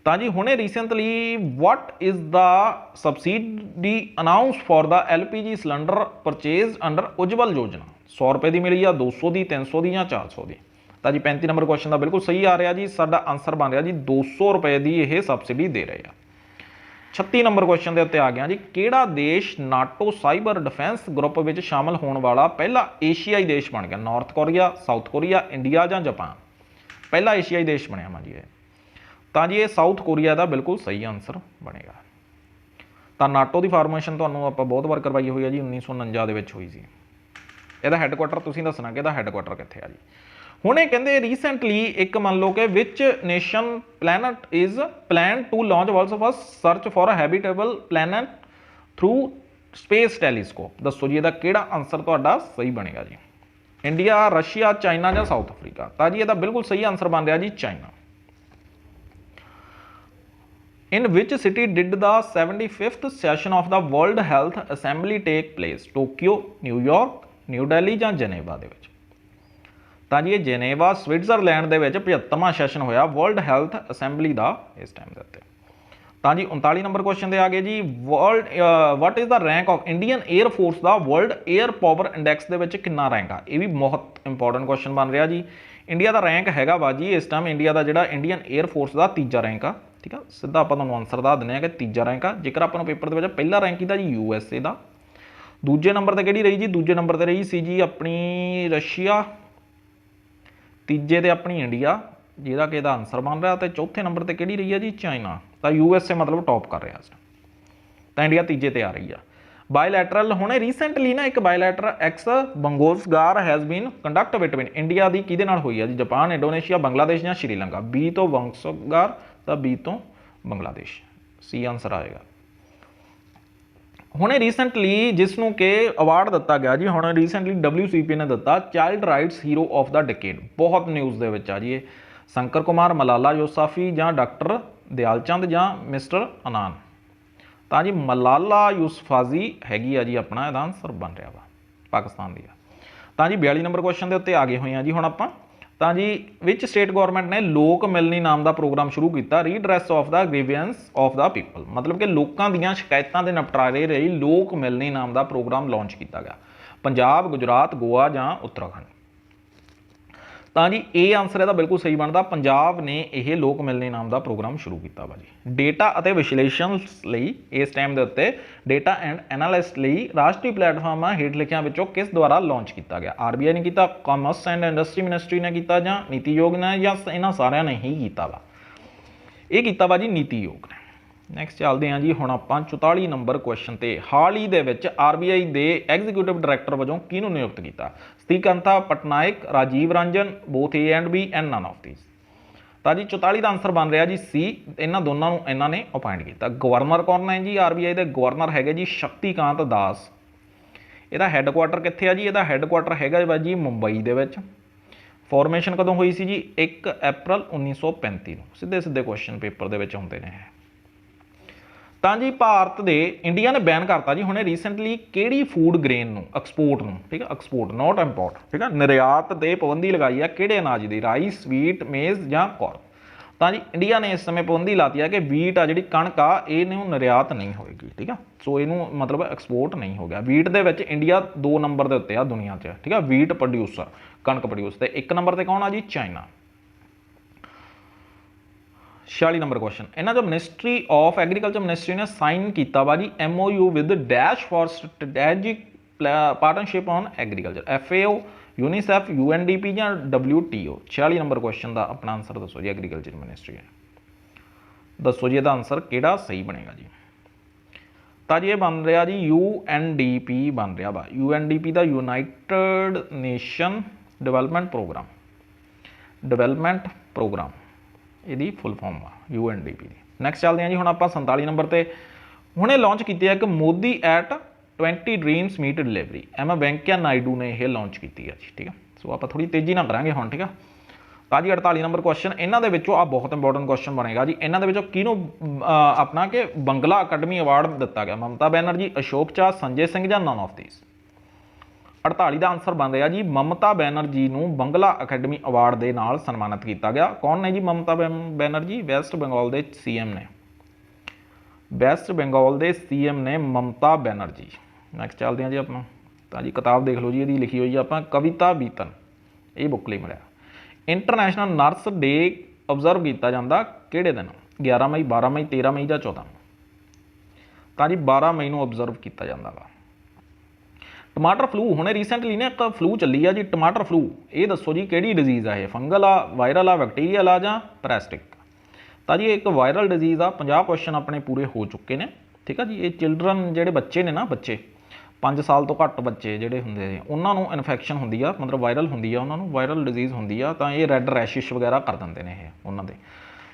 ਤਾਂ ਜੀ ਹੁਣੇ recently what is the subsidy announce for the LPG cylinder purchase under Ujjwala Yojana 100 ਰੁਪਏ ਦੀ ਮਿਲੀ ਆ 200 ਦੀ 300 ਦੀ ਜਾਂ 400 ਦੀ। ਤਾਂ ਜੀ 35 ਨੰਬਰ ਕੁਐਸਚਨ ਦਾ ਬਿਲਕੁਲ ਸਹੀ ਆ ਰਿਹਾ ਜੀ, ਸਾਡਾ ਆਨਸਰ ਬਣ ਰਿਹਾ ਜੀ 200 ਰੁਪਏ ਦੀ ਇਹ ਸਬਸਿਡੀ ਦੇ ਰਹੇ ਆ। 36 ਨੰਬਰ ਕੁਐਸਚਨ ਦੇ ਉੱਤੇ ਆ ਗਿਆ ਜੀ, ਕਿਹੜਾ ਦੇਸ਼ ਨਾਟੋ ਸਾਈਬਰ ਡਿਫੈਂਸ ਗਰੁੱਪ ਵਿੱਚ ਸ਼ਾਮਲ ਹੋਣ ਵਾਲਾ ਪਹਿਲਾ ਏਸ਼ੀਆਈ ਦੇਸ਼ ਬਣ ਗਿਆ? North Korea, south Korea, India ਜਾਂ ਜਾਪਾਨ? ਪਹਿਲਾ ਏਸ਼ੀਆਈ ਦੇਸ਼ ਬਣਿਆ ਵਾ ਜੀ ਇਹ। ਤਾਂ ਜੀ ਇਹ ਸਾਊਥ ਕੋਰੀਆ ਦਾ ਬਿਲਕੁਲ ਸਹੀ ਆਨਸਰ ਬਣੇਗਾ। ਤਾਂ ਨਾਟੋ ਦੀ ਫਾਰਮੇਸ਼ਨ ਤੁਹਾਨੂੰ ਆਪਾਂ ਬਹੁਤ ਵਾਰ ਕਰਵਾਈ ਹੋਈ ਹੈ ਜੀ, 1949 ਦੇ ਵਿੱਚ ਹੋਈ ਸੀ। ਇਹਦਾ ਹੈੱਡਕੁਆਟਰ ਤੁਸੀਂ ਦੱਸਣਾ ਕਿ ਇਹਦਾ ਹੈੱਡਕੁਆਟਰ ਕਿੱਥੇ ਆ ਜੀ। ਹੁਣ ਇਹ ਕਹਿੰਦੇ ਰੀਸੈਂਟਲੀ ਇੱਕ ਮੰਨ ਲਓ ਕਿ which nation planet is plan to launch world's first search for a habitable planet through space telescope. ਦੱਸੋ ਜੀ ਇਹਦਾ ਕਿਹੜਾ ਆਨਸਰ ਤੁਹਾਡਾ ਸਹੀ ਬਣੇਗਾ ਜੀ? ਇੰਡੀਆ, ਰਸ਼ੀਆ, ਚਾਈਨਾ ਜਾਂ ਸਾਊਥ ਅਫਰੀਕਾ? ਤਾਂ ਜੀ ਇਹਦਾ ਬਿਲਕੁਲ ਸਹੀ ਆਨਸਰ ਬਣ ਰਿਹਾ ਜੀ China. In which city did the 75th session of the World Health Assembly take place? Tokyo, New York, new Delhi ਜਾਂ ਜਨੇਵਾ ਦੇ ਵਿੱਚ? ਤਾਂ ਜੀ ਇਹ ਜਨੇਵਾ ਸਵਿਟਜ਼ਰਲੈਂਡ ਦੇ ਵਿੱਚ 75ਵਾਂ ਸੈਸ਼ਨ ਹੋਇਆ ਵਰਲਡ ਹੈਲਥ ਅਸੈਂਬਲੀ ਦਾ ਇਸ ਟਾਈਮ ਦੇ ਉੱਤੇ। ਤਾਂ ਜੀ 39 ਨੰਬਰ ਕੁਐਸਚਨ ਤੇ ਆ ਗਏ ਜੀ, ਵਟ is the rank of Indian air force the world air power index ਦੇ ਵਿੱਚ ਕਿੰਨਾ ਰੈਂਕ ਆ? ਇਹ ਵੀ ਬਹੁਤ ਇੰਪੋਰਟੈਂਟ ਕੁਐਸਚਨ ਬਣ ਰਿਹਾ ਜੀ। ਇੰਡੀਆ ਦਾ ਰੈਂਕ ਹੈਗਾ ਵਾ ਜੀ ਇਸ ਟਾਈਮ ਇੰਡੀਆ ਦਾ ਜਿਹੜਾ ਇੰਡੀਅਨ 에ਅਰ ਫੋਰਸ ਦਾ ਤੀਜਾ ਰੈਂਕ ਆ। ਠੀਕ ਆ, ਸਿੱਧਾ ਆਪਾਂ ਤੁਹਾਨੂੰ ਆਨਸਰ ਦੱਸ ਦਿੰਦੇ ਹਾਂ ਕਿ ਤੀਜਾ ਰੈਂਕ ਆ। ਜੇਕਰ ਆਪਾਂ ਨੂੰ ਪੇਪਰ ਦੇ ਵਿੱਚ ਪਹਿਲਾ ਰੈਂਕ ਇਹਦਾ ਜੀ USA ਦਾ, ਦੂਜੇ ਨੰਬਰ ਤੇ ਕਿਹੜੀ ਰਹੀ ਜੀ? ਦੂਜੇ ਨੰਬਰ ਤੇ ਰਹੀ ਸੀ ਜੀ ਆਪਣੀ ਰਸ਼ੀਆ, ਤੀਜੇ ਤੇ ਆਪਣੀ ਇੰਡੀਆ ਜਿਹਦਾ ਕਿ ਇਹਦਾ ਆਨਸਰ ਬਣ ਰਿਹਾ, ਤੇ ਚੌਥੇ ਨੰਬਰ ਤੇ ਕਿਹੜੀ ਰਹੀ ਹੈ ਜੀ? ਚਾਈਨਾ। ਤਾਂ USA ਮਤਲਬ ਟੌਪ ਕਰ ਰਿਹਾ ਸੀ, ਤਾਂ ਇੰਡੀਆ ਤੀਜੇ ਤੇ ਆ ਰਹੀ ਆ। ਬਾਇਲੈਟਰਲ ਹੁਣੇ ਰੀਸੈਂਟਲੀ ਨਾ ਇੱਕ bilateral ex Bongosagar has been conduct between India ਦੀ ਕਿਹਦੇ ਨਾਲ ਹੋਈ ਆ ਜੀ? ਜਾਪਾਨ, ਇੰਡੋਨੇਸ਼ੀਆ, ਬੰਗਲਾਦੇਸ਼ ਜਾਂ ਸ਼੍ਰੀਲੰਕਾ? B ਤੋਂ ਬੰਗੋਸਗਾਰ ਤਾਂ B ਤੋਂ ਬੰਗਲਾਦੇਸ਼, C ਆਨਸਰ ਆਏਗਾ। ਹੁਣੇ ਰੀਸੈਂਟਲੀ ਜਿਸ ਨੂੰ ਕਿ ਅਵਾਰਡ ਦਿੱਤਾ ਗਿਆ ਜੀ, ਹੁਣ ਰੀਸੈਂਟਲੀ WCP ਨੇ ਦਿੱਤਾ ਚਾਈਲਡ ਰਾਈਟਸ ਹੀਰੋ ਆਫ ਦਾ ਡਿਕੇਡ, ਬਹੁਤ ਨਿਊਜ਼ ਦੇ ਵਿੱਚ ਆ ਜੀ ਇਹ। ਸ਼ੰਕਰ ਕੁਮਾਰ, ਮਲਾਲਾ ਯੂਸਫਜ਼ਈ ਜਾਂ ਡਾਕਟਰ ਦਿਆਲ ਚੰਦ ਜਾਂ ਮਿਸਟਰ ਅਨਾਨ? ਤਾਂ ਜੀ ਮਲਾਲਾ ਯੂਸਫਜ਼ਈ ਹੈਗੀ ਆ ਜੀ ਆਪਣਾ ਇਹਦਾ ਆਨਸਰ ਬਣ ਰਿਹਾ ਵਾ, ਪਾਕਿਸਤਾਨ ਦੀ ਆ। ਤਾਂ ਜੀ 42 ਨੰਬਰ ਕੁਐਸਚਨ ਦੇ ਉੱਤੇ ਆ ਗਏ ਹੋਏ ਆ ਜੀ ਹੁਣ ਆਪਾਂ। ਤਾਂ ਜੀ ਵਿਚ ਸਟੇਟ ਗਵਰਨਮੈਂਟ ਨੇ ਲੋਕ ਮਿਲਣੀ ਨਾਮ ਦਾ ਪ੍ਰੋਗਰਾਮ ਸ਼ੁਰੂ ਕੀਤਾ? Redress of the grievance of the people, ਮਤਲਬ ਕਿ ਲੋਕਾਂ ਦੀਆਂ ਸ਼ਿਕਾਇਤਾਂ ਦੇ ਨਿਪਟਾਰੇ ਲਈ ਲੋਕ ਮਿਲਣੀ ਨਾਮ ਦਾ ਪ੍ਰੋਗਰਾਮ ਲਾਂਚ ਕੀਤਾ ਗਿਆ। ਪੰਜਾਬ, ਗੁਜਰਾਤ, ਗੋਆ ਜਾਂ ਉੱਤਰਾਖੰਡ? ਤਾਂ ਜੀ ਇਹ ਆਨਸਰ ਇਹਦਾ ਬਿਲਕੁਲ ਸਹੀ ਬਣਦਾ, ਪੰਜਾਬ ਨੇ ਇਹ ਲੋਕ ਮਿਲਣੀ ਨਾਮ ਦਾ ਪ੍ਰੋਗਰਾਮ ਸ਼ੁਰੂ ਕੀਤਾ ਵਾ ਜੀ। ਡੇਟਾ ਅਤੇ ਵਿਸ਼ਲੇਸ਼ਣ ਲਈ ਇਸ ਟਾਈਮ ਦੇ ਉੱਤੇ ਡੇਟਾ ਐਂਡ ਐਨਾਲਿਸਟ ਲਈ ਰਾਸ਼ਟਰੀ ਪਲੇਟਫਾਰਮਾਂ ਹੇਠ ਲਿਖਿਆਂ ਵਿੱਚੋਂ ਕਿਸ ਦੁਆਰਾ ਲਾਂਚ ਕੀਤਾ ਗਿਆ? RBI ਨੇ ਕੀਤਾ, ਕਾਮਰਸ ਐਂਡ ਇੰਡਸਟਰੀ ਮਿਨਿਸਟਰੀ ਨੇ ਕੀਤਾ ਜਾਂ ਨੀਤੀ ਆਯੋਗ ਨੇ ਜਾਂ ਇਹਨਾਂ ਸਾਰਿਆਂ ਨੇ ਹੀ ਕੀਤਾ ਵਾ? ਇਹ ਕੀਤਾ ਵਾ ਜੀ ਨੀਤੀ ਆਯੋਗ ਨੇ। ਨੈਕਸਟ ਚੱਲਦੇ ਹਾਂ ਜੀ ਹੁਣ ਆਪਾਂ 44 ਨੰਬਰ ਕੁਐਸਚਨ ਤੇ। ਹਾਲ ਹੀ ਦੇ ਵਿੱਚ RBI ਦੇ ਐਗਜ਼ੀਕਿਊਟਿਵ ਡਾਇਰੈਕਟਰ ਵਜੋਂ ਕਿਹਨੂੰ ਨਿਯੁਕਤ ਕੀਤਾ? ਸਤੀਕਾਂਤਾ ਪਟਨਾਇਕ, ਰਾਜੀਵ ਰੰਜਨ, ਬੋਥ A and B and none of these? ਤਾਂ ਜੀ 44 ਦਾ ਆਨਸਰ ਬਣ ਰਿਹਾ ਜੀ C, ਇਹਨਾਂ ਦੋਨਾਂ ਨੂੰ ਇਹਨਾਂ ਨੇ ਅਪਾਇੰਟ ਕੀਤਾ। ਗਵਰਨਰ ਕੌਣ ਹੈ ਜੀ RBI ਦੇ? ਗਵਰਨਰ ਹੈਗੇ ਜੀ ਸ਼ਕਤੀਕਾਂਤ ਦਾਸ। ਇਹਦਾ ਹੈੱਡਕੁਆਟਰ ਕਿੱਥੇ ਆ ਜੀ? ਇਹਦਾ ਹੈੱਡਕੁਆਟਰ ਹੈਗਾ ਵਾ ਜੀ ਮੁੰਬਈ ਦੇ ਵਿੱਚ। ਫਾਰਮੇਸ਼ਨ ਕਦੋਂ ਹੋਈ ਸੀ ਜੀ? 1 ਅਪ੍ਰੈਲ 1935 ਨੂੰ। ਸਿੱਧੇ ਸਿੱਧੇ ਕੁਐਸਚਨ ਪੇਪਰ ਦੇ ਵਿੱਚ ਹੁੰਦੇ ਨੇ। ਤਾਂ ਜੀ ਭਾਰਤ ਦੇ ਇੰਡੀਆ ਨੇ ਬੈਨ ਕਰਤਾ ਜੀ ਹੁਣੇ ਰੀਸੈਂਟਲੀ ਕਿਹੜੀ ਫੂਡ ਗ੍ਰੇਨ ਨੂੰ? ਐਕਸਪੋਰਟ ਨੂੰ, ਠੀਕ ਹੈ, ਐਕਸਪੋਰਟ ਨੋਟ ਇੰਪੋਰਟ, ਠੀਕ ਹੈ। ਨਿਰਯਾਤ ਤੇ ਪਾਬੰਦੀ ਲਗਾਈ ਆ ਕਿਹੜੇ ਅਨਾਜ ਦੀ? ਰਾਈਸ, ਵੀਟ, ਮੇਜ਼ ਜਾਂ ਕੋਰਨ? ਤਾਂ ਜੀ ਇੰਡੀਆ ਨੇ ਇਸ ਸਮੇਂ ਪਾਬੰਦੀ ਲਾਤੀ ਆ ਕਿ ਵੀਟ ਆ ਜਿਹੜੀ ਕਣਕ ਆ ਇਹਨੂੰ ਨਿਰਯਾਤ ਨਹੀਂ ਹੋਏਗੀ, ਠੀਕ ਆ। ਸੋ ਇਹਨੂੰ ਮਤਲਬ ਐਕਸਪੋਰਟ ਨਹੀਂ ਹੋ ਗਿਆ। ਵੀਟ ਦੇ ਵਿੱਚ ਇੰਡੀਆ 2 ਨੰਬਰ ਦੇ ਉੱਤੇ ਆ ਦੁਨੀਆ 'ਚ, ਠੀਕ ਆ, ਵੀਟ ਪ੍ਰੋਡਿਊਸਰ, ਕਣਕ ਪ੍ਰੋਡਿਊਸ। ਤੇ 1 ਨੰਬਰ ਤੇ ਕੌਣ ਆ ਜੀ? ਚਾਈਨਾ। 46 ਨੰਬਰ ਕੁਐਸਚਨ, ਇਹਨਾਂ ਜੋ ਮਿਨਿਸਟਰੀ ਆਫ ਐਗਰੀਕਲਚਰ ਮਿਨਿਸਟਰੀ ਨੇ ਸਾਈਨ ਕੀਤਾ ਵਾ ਜੀ MOU with dash for strategic partnership on agriculture? FAO, UNICEF, UNDP ਜਾਂ WTO? 46 ਨੰਬਰ ਕੁਐਸਚਨ ਦਾ ਆਪਣਾ ਆਨਸਰ ਦੱਸੋ ਜੀ। ਐਗਰੀਕਲਚਰ ਮਿਨਿਸਟਰੀ ਹੈ, ਦੱਸੋ ਜੀ ਇਹਦਾ ਆਨਸਰ ਕਿਹੜਾ ਸਹੀ ਬਣੇਗਾ ਜੀ? ਤਾਂ ਜੀ ਇਹ ਬਣ ਰਿਹਾ ਜੀ UNDP ਬਣ ਰਿਹਾ ਵਾ। UNDP ਦਾ ਯੂਨਾਈਟਿਡ ਨੇਸ਼ਨ ਡਿਵੈਲਪਮੈਂਟ ਪ੍ਰੋਗਰਾਮ ਇਹਦੀ ਫੁੱਲ ਫਾਰਮ ਆ UNDP ਦੀ। ਨੈਕਸਟ ਚੱਲਦੇ ਹਾਂ ਜੀ ਹੁਣ ਆਪਾਂ 47 ਨੰਬਰ ਤੇ। ਹੁਣੇ ਲਾਂਚ ਕੀਤੀ ਹੈ ਇੱਕ Modi at 20 dreams meet delivery. Venkaiah Naidu ਨੇ ਇਹ ਲਾਂਚ ਕੀਤੀ ਹੈ ਜੀ, ਠੀਕ ਹੈ। ਸੋ ਆਪਾਂ ਥੋੜੀ ਤੇਜ਼ੀ ਨਾਲ ਕਰਾਂਗੇ ਹੁਣ, ਠੀਕ ਆ। ਤਾਂ ਜੀ 48 ਨੰਬਰ ਕੁਐਸਚਨ, ਇਹਨਾਂ ਦੇ ਵਿੱਚੋਂ ਆ ਬਹੁਤ ਇੰਪੋਰਟੈਂਟ ਕੁਐਸਚਨ ਬਣੇਗਾ ਜੀ। ਇਹਨਾਂ ਦੇ ਵਿੱਚੋਂ ਕਿਹਨੂੰ ਆਪਣਾ ਕਿ ਬੰਗਲਾ ਅਕੈਡਮੀ ਅਵਾਰਡ ਦਿੱਤਾ ਗਿਆ? ਮਮਤਾ ਬੈਨਰਜੀ, ਅਸ਼ੋਕ ਚਾਹ, ਸੰਜੇ ਸਿੰਘ ਜਾਂ none of these? 48 the answer ਬਣ ਰਿਹਾ ਜੀ ਮਮਤਾ ਬੈਨਰਜੀ ਨੂੰ ਬੰਗਲਾ ਅਕੈਡਮੀ ਅਵਾਰਡ ਦੇ ਨਾਲ ਸਨਮਾਨਿਤ ਕੀਤਾ ਗਿਆ। ਕੌਣ ਨੇ ਜੀ ਮਮਤਾ ਬੈਨਰਜੀ? ਵੈਸਟ ਬੰਗਾਲ ਦੇ ਸੀਐਮ ਨੇ। ਵੈਸਟ ਬੰਗਾਲ ਦੇ ਸੀਐਮ ਨੇ ਮਮਤਾ ਬੈਨਰਜੀ। ਨੈਕਸਟ ਚੱਲਦੇ ਹਾਂ ਜੀ ਆਪਾਂ। ਤਾਂ ਜੀ ਕਿਤਾਬ ਦੇਖ ਲਓ ਜੀ, ਇਹਦੀ ਲਿਖੀ ਹੋਈ ਆਪਾਂ ਕਵਿਤਾ ਬੀਤਨ, ਇਹ ਬੁੱਕ ਲਈ ਮਿਲਿਆ। ਇੰਟਰਨੈਸ਼ਨਲ ਨਰਸ ਡੇ ਆਬਜ਼ਰਵ ਕੀਤਾ ਜਾਂਦਾ ਕਿਹੜੇ ਦਿਨ? 11 ਮਈ, 12 ਮਈ, 13 ਮਈ ਜਾਂ 14? ਤਾਂ ਜੀ 12 ਮਈ ਨੂੰ ਆਬਜ਼ਰਵ ਕੀਤਾ ਜਾਂਦਾ ਵਾ। ਟਮਾਟਰ ਫਲੂ, ਹੁਣੇ ਰੀਸੈਂਟਲੀ ਨੇ ਇੱਕ ਫਲੂ ਚੱਲੀ ਆ ਜੀ ਟਮਾਟਰ ਫਲੂ, ਇਹ ਦੱਸੋ ਜੀ ਕਿਹੜੀ ਡਿਜ਼ੀਜ਼ ਆ ਇਹ? ਫੰਗਲ ਆ, ਵਾਇਰਲ ਆ, ਬੈਕਟੀਰੀਅਲ ਆ ਜਾਂ ਪੈਰਾਸਿਟਿਕ? ਤਾਂ ਜੀ ਇੱਕ ਵਾਇਰਲ ਡਿਜ਼ੀਜ਼ ਆ। 50 ਕੁਐਸਚਨ ਆਪਣੇ ਪੂਰੇ ਹੋ ਚੁੱਕੇ ਨੇ, ਠੀਕ ਆ ਜੀ। ਇਹ ਚਿਲਡਰਨ ਜਿਹੜੇ ਬੱਚੇ ਨੇ ਨਾ, ਬੱਚੇ 5 ਸਾਲ ਤੋਂ ਘੱਟ ਬੱਚੇ ਜਿਹੜੇ ਹੁੰਦੇ ਨੇ ਉਹਨਾਂ ਨੂੰ ਇਨਫੈਕਸ਼ਨ ਹੁੰਦੀ ਆ, ਮਤਲਬ ਵਾਇਰਲ ਹੁੰਦੀ ਆ, ਉਹਨਾਂ ਨੂੰ ਵਾਇਰਲ ਡਿਜ਼ੀਜ਼ ਹੁੰਦੀ ਆ, ਤਾਂ ਇਹ ਰੈੱਡ ਰੈਸ਼ਿਸ਼ ਵਗੈਰਾ ਕਰ ਦਿੰਦੇ ਨੇ ਇਹ ਉਹਨਾਂ ਦੇ।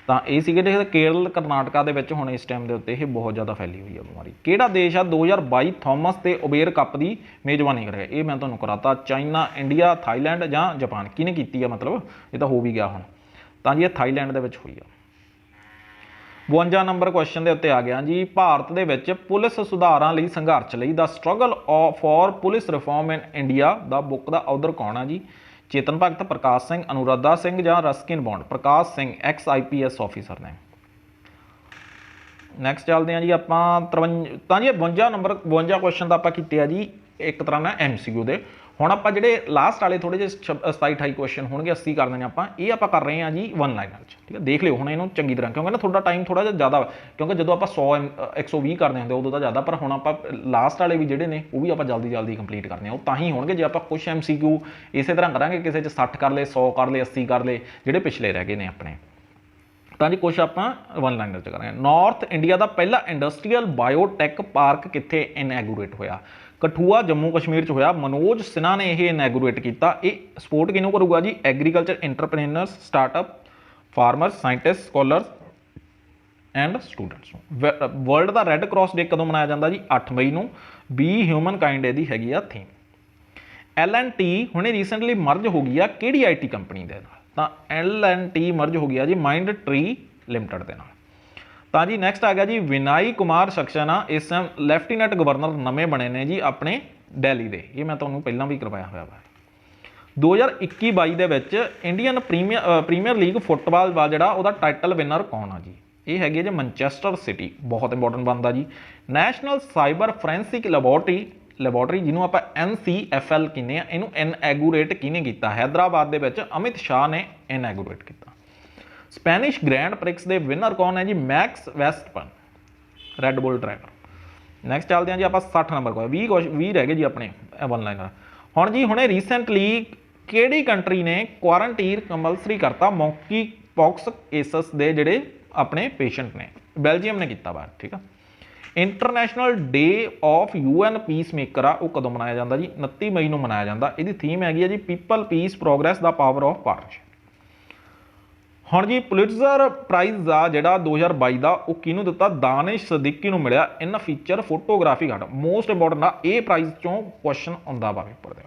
ਤਾਂ ਇਹ ਸੀਗੇ ਜਿਹੜੇ ਕੇਰਲ ਕਰਨਾਟਕਾ ਦੇ ਵਿੱਚ ਹੁਣ ਇਸ ਟਾਈਮ ਦੇ ਉੱਤੇ ਇਹ ਬਹੁਤ ਜ਼ਿਆਦਾ ਫੈਲੀ ਹੋਈ ਆ ਬਿਮਾਰੀ। ਕਿਹੜਾ ਦੇਸ਼ ਆ 2022 ਥਾਮਸ ਤੇ ਉਬੇਰ ਕੱਪ ਦੀ ਮੇਜ਼ਬਾਨੀ ਕਰਿਆ? ਇਹ ਮੈਂ ਤੁਹਾਨੂੰ ਕਰਾਤਾ। ਚਾਈਨਾ, ਇੰਡੀਆ, ਥਾਈਲੈਂਡ ਜਾਂ ਜਾਪਾਨ? ਕਿਹਨੇ ਕੀਤੀ ਆ? ਮਤਲਬ ਇਹ ਤਾਂ ਹੋ ਵੀ ਗਿਆ ਹੁਣ। ਤਾਂ ਜੀ ਇਹ ਥਾਈਲੈਂਡ ਦੇ ਵਿੱਚ ਹੋਈ ਆ। 52 ਨੰਬਰ ਕੁਐਸਚਨ ਦੇ ਉੱਤੇ ਆ ਗਿਆ ਜੀ। ਭਾਰਤ ਦੇ ਵਿੱਚ ਪੁਲਿਸ ਸੁਧਾਰਾਂ ਲਈ ਸੰਘਰਸ਼ ਲਈ the struggle for police reform in India the book the author ਕੌਣ ਆ ਜੀ? ਚੇਤਨ ਭਗਤ, ਪ੍ਰਕਾਸ਼ ਸਿੰਘ, ਅਨੁਰਾਧਾ ਸਿੰਘ ਜਾਂ ਰਸਕਿਨ ਬੌਂਡ? ਪ੍ਰਕਾਸ਼ ਸਿੰਘ, ਐਕਸ IPS ਆਫੀਸਰ ਨੇ। ਨੈਕਸਟ ਚੱਲਦੇ ਹਾਂ ਜੀ ਆਪਾਂ 53। ਤਾਂ ਜੀ 52 ਨੰਬਰ 52 ਕੁਐਸਚਨ ਤਾਂ ਆਪਾਂ ਕੀਤੇ ਆ ਜੀ ਇੱਕ ਤਰ੍ਹਾਂ ਨਾਲ MCQ ਦੇ। ਹੁਣ ਆਪਾਂ ਜਿਹੜੇ ਲਾਸਟ ਵਾਲੇ ਥੋੜੇ ਜਿਹੇ 27-28 ਕੁਐਸਚਨ ਹੋਣਗੇ 80 ਕਰ ਦੇਣੇ ਆਪਾਂ, ਇਹ ਆਪਾਂ ਕਰ ਰਹੇ ਹਾਂ ਜੀ 1 ਲਾਈਨਰ 'ਚ, ਠੀਕ ਹੈ। ਦੇਖ ਲਿਓ ਹੁਣ ਇਹਨੂੰ ਚੰਗੀ ਤਰ੍ਹਾਂ, ਕਿਉਂਕਿ ਨਾ ਤੁਹਾਡਾ ਟਾਈਮ ਥੋੜਾ ਜਿਹਾ ਜ਼ਿਆਦਾ, ਕਿਉਂਕਿ ਜਦੋਂ ਆਪਾਂ 100-120 ਕਰਦੇ ਹੁੰਦੇ ਉਦੋਂ ਤਾਂ ਜ਼ਿਆਦਾ, ਪਰ ਹੁਣ ਆਪਾਂ ਲਾਸਟ ਵਾਲੇ ਵੀ ਜਿਹੜੇ ਨੇ ਉਹ ਵੀ ਆਪਾਂ ਜਲਦੀ ਕੰਪਲੀਟ ਕਰਨੇ ਆ। ਉਹ ਤਾਂ ਹੀ ਹੋਣਗੇ ਜੇ ਆਪਾਂ ਕੁਛ MCQ ਇਸੇ ਤਰ੍ਹਾਂ ਕਰਾਂਗੇ, ਕਿਸੇ 'ਚ 60 ਕਰ ਲਏ, 100 ਕਰ ਲਏ, 80 ਕਰ ਲਏ, ਜਿਹੜੇ ਪਿਛਲੇ ਰਹਿ ਗਏ ਨੇ ਆਪਣੇ। ਤਾਂ ਜੀ ਕੁਛ ਆਪਾਂ 1 ਲਾਈਨਰ 'ਚ ਕਰਾਂਗੇ। ਨਾਰਥ ਇੰਡੀਆ ਦਾ ਪਹਿਲਾ ਇੰਡਸਟਰੀਅਲ ਬਾਇਓਟੈਕ ਪਾਰਕ ਕਿੱਥੇ ਇਨੈਗੂਰੇਟ ਹੋਇਆ? ਕਠੂਆ, ਜੰਮੂ ਕਸ਼ਮੀਰ 'ਚ ਹੋਇਆ। ਮਨੋਜ ਸਿਨਹਾ ਨੇ ਇਹ ਇਨੈਗੂਰੇਟ ਕੀਤਾ। ਇਹ ਸਪੋਰਟ ਕਿਹਨੂੰ ਕਰੂਗਾ ਜੀ? Agriculture entrepreneurs, startup, farmers, scientist, scholars and students ਨੂੰ। ਵਰਲਡ ਦਾ ਰੈੱਡ ਕਰਾਸ ਡੇ ਕਦੋਂ ਮਨਾਇਆ ਜਾਂਦਾ ਜੀ? 8 ਮਈ ਨੂੰ। ਬੀ ਹਿਊਮਨ ਕਾਈਂਡ ਇਹਦੀ ਹੈਗੀ ਆ ਥੀਮ। L&T ਹੁਣੇ ਰੀਸੈਂਟਲੀ ਮਰਜ ਹੋ ਗਈ ਆ ਕਿਹੜੀ IT ਕੰਪਨੀ ਦੇ ਨਾਲ? ਤਾਂ L&T ਮਰਜ ਹੋ ਗਿਆ ਜੀ ਮਾਈਂਡ ਟਰੀ ਲਿਮਟਿਡ ਦੇ ਨਾਲ। ਤਾਂ ਜੀ ਨੈਕਸਟ ਆ ਗਿਆ ਜੀ ਵਿਨਾਈ ਕੁਮਾਰ ਸਕਸੇਨਾ, ਇਸ ਟਾਈਮ ਲੈਫਟੀਨੈਂਟ ਗਵਰਨਰ ਨਵੇਂ ਬਣੇ ਨੇ ਜੀ ਆਪਣੇ ਦਿੱਲੀ ਦੇ। ਇਹ ਮੈਂ ਤੁਹਾਨੂੰ ਪਹਿਲਾਂ ਵੀ ਕਰਵਾਇਆ ਹੋਇਆ ਵਾ। 2021-22 ਦੇ ਵਿੱਚ ਇੰਡੀਅਨ ਪ੍ਰੀਮੀਅਰ ਲੀਗ ਫੁੱਟਬਾਲ ਦਾ ਜਿਹੜਾ ਉਹਦਾ ਟਾਈਟਲ ਵਿਨਰ ਕੌਣ ਆ ਜੀ? ਇਹ ਹੈਗੀ ਜੀ ਮੈਨਚੈਸਟਰ ਸਿਟੀ, ਬਹੁਤ ਇੰਪੋਰਟੈਂਟ ਬਣਦਾ ਜੀ। ਨੈਸ਼ਨਲ ਸਾਈਬਰ ਫੋਰੈਂਸਿਕ ਲੈਬੋਰਟਰੀ ਜਿਹਨੂੰ ਆਪਾਂ NCFL ਕਹਿੰਦੇ ਆ, ਇਹਨੂੰ ਇਨੈਗੂਰੇਟ ਕਿਹਨੇ ਕੀਤਾ? ਹੈਦਰਾਬਾਦ ਦੇ ਵਿੱਚ ਅਮਿਤ ਸ਼ਾਹ ਨੇ ਇਨੈਗੂਰੇਟ ਕੀਤਾ। ਸਪੈਨਿਸ਼ ਗ੍ਰੈਂਡ ਪ੍ਰਿਕਸ ਦੇ ਵਿਨਰ ਕੌਣ ਹੈ ਜੀ? ਮੈਕਸ ਵੈਸਟਪਨ, ਰੈੱਡ ਬੁਲ ਡਰਾਈਵਰ। ਨੈਕਸਟ ਚੱਲਦੇ ਹਾਂ ਜੀ ਆਪਾਂ 60 ਨੰਬਰ ਕੋਲ। 20 ਰਹਿ ਗਏ ਜੀ ਆਪਣੇ 1 ਲਾਈਨਰ। ਹੁਣ ਜੀ ਹੁਣੇ ਰੀਸੈਂਟਲੀ ਕਿਹੜੀ ਕੰਟਰੀ ਨੇ ਕੁਆਰੰਟੀਨ ਕੰਪਲਸਰੀ ਕਰਤਾ ਮੌਂਕੀ ਪੌਕਸ ਕੇਸਸ ਦੇ ਜਿਹੜੇ ਆਪਣੇ ਪੇਸ਼ੈਂਟ ਨੇ? ਬੈਲਜੀਅਮ ਨੇ ਕੀਤਾ ਵਾ, ਠੀਕ ਆ। International day of UN piece maker ਆ, ਉਹ ਕਦੋਂ ਮਨਾਇਆ ਜਾਂਦਾ ਜੀ? 29 ਮਈ ਨੂੰ ਮਨਾਇਆ ਜਾਂਦਾ। ਇਹਦੀ ਥੀਮ ਹੈਗੀ ਹੈ ਜੀ people, piece, progress, the power of partnership. ਹੁਣ ਜੀ ਪੁਲਿਟਜ਼ਰ ਪ੍ਰਾਈਜ਼ ਦਾ ਜਿਹੜਾ 2022 ਦਾ ਉਹ ਕਿਹਨੂੰ ਦਿੱਤਾ? ਦਾਨਿਸ਼ ਸਦੀਕੀ ਨੂੰ ਮਿਲਿਆ ਇਨ ਫੀਚਰ ਫੋਟੋਗ੍ਰਾਫੀ ਘਾਟ। ਮੋਸਟ ਇੰਪੋਰਟੈਂਟ ਆ, ਇਹ ਪ੍ਰਾਈਜ਼ ਚੋਂ ਕੁਐਸਚਨ ਆਉਂਦਾ ਵਾ ਪੇਪਰ ਦੇ।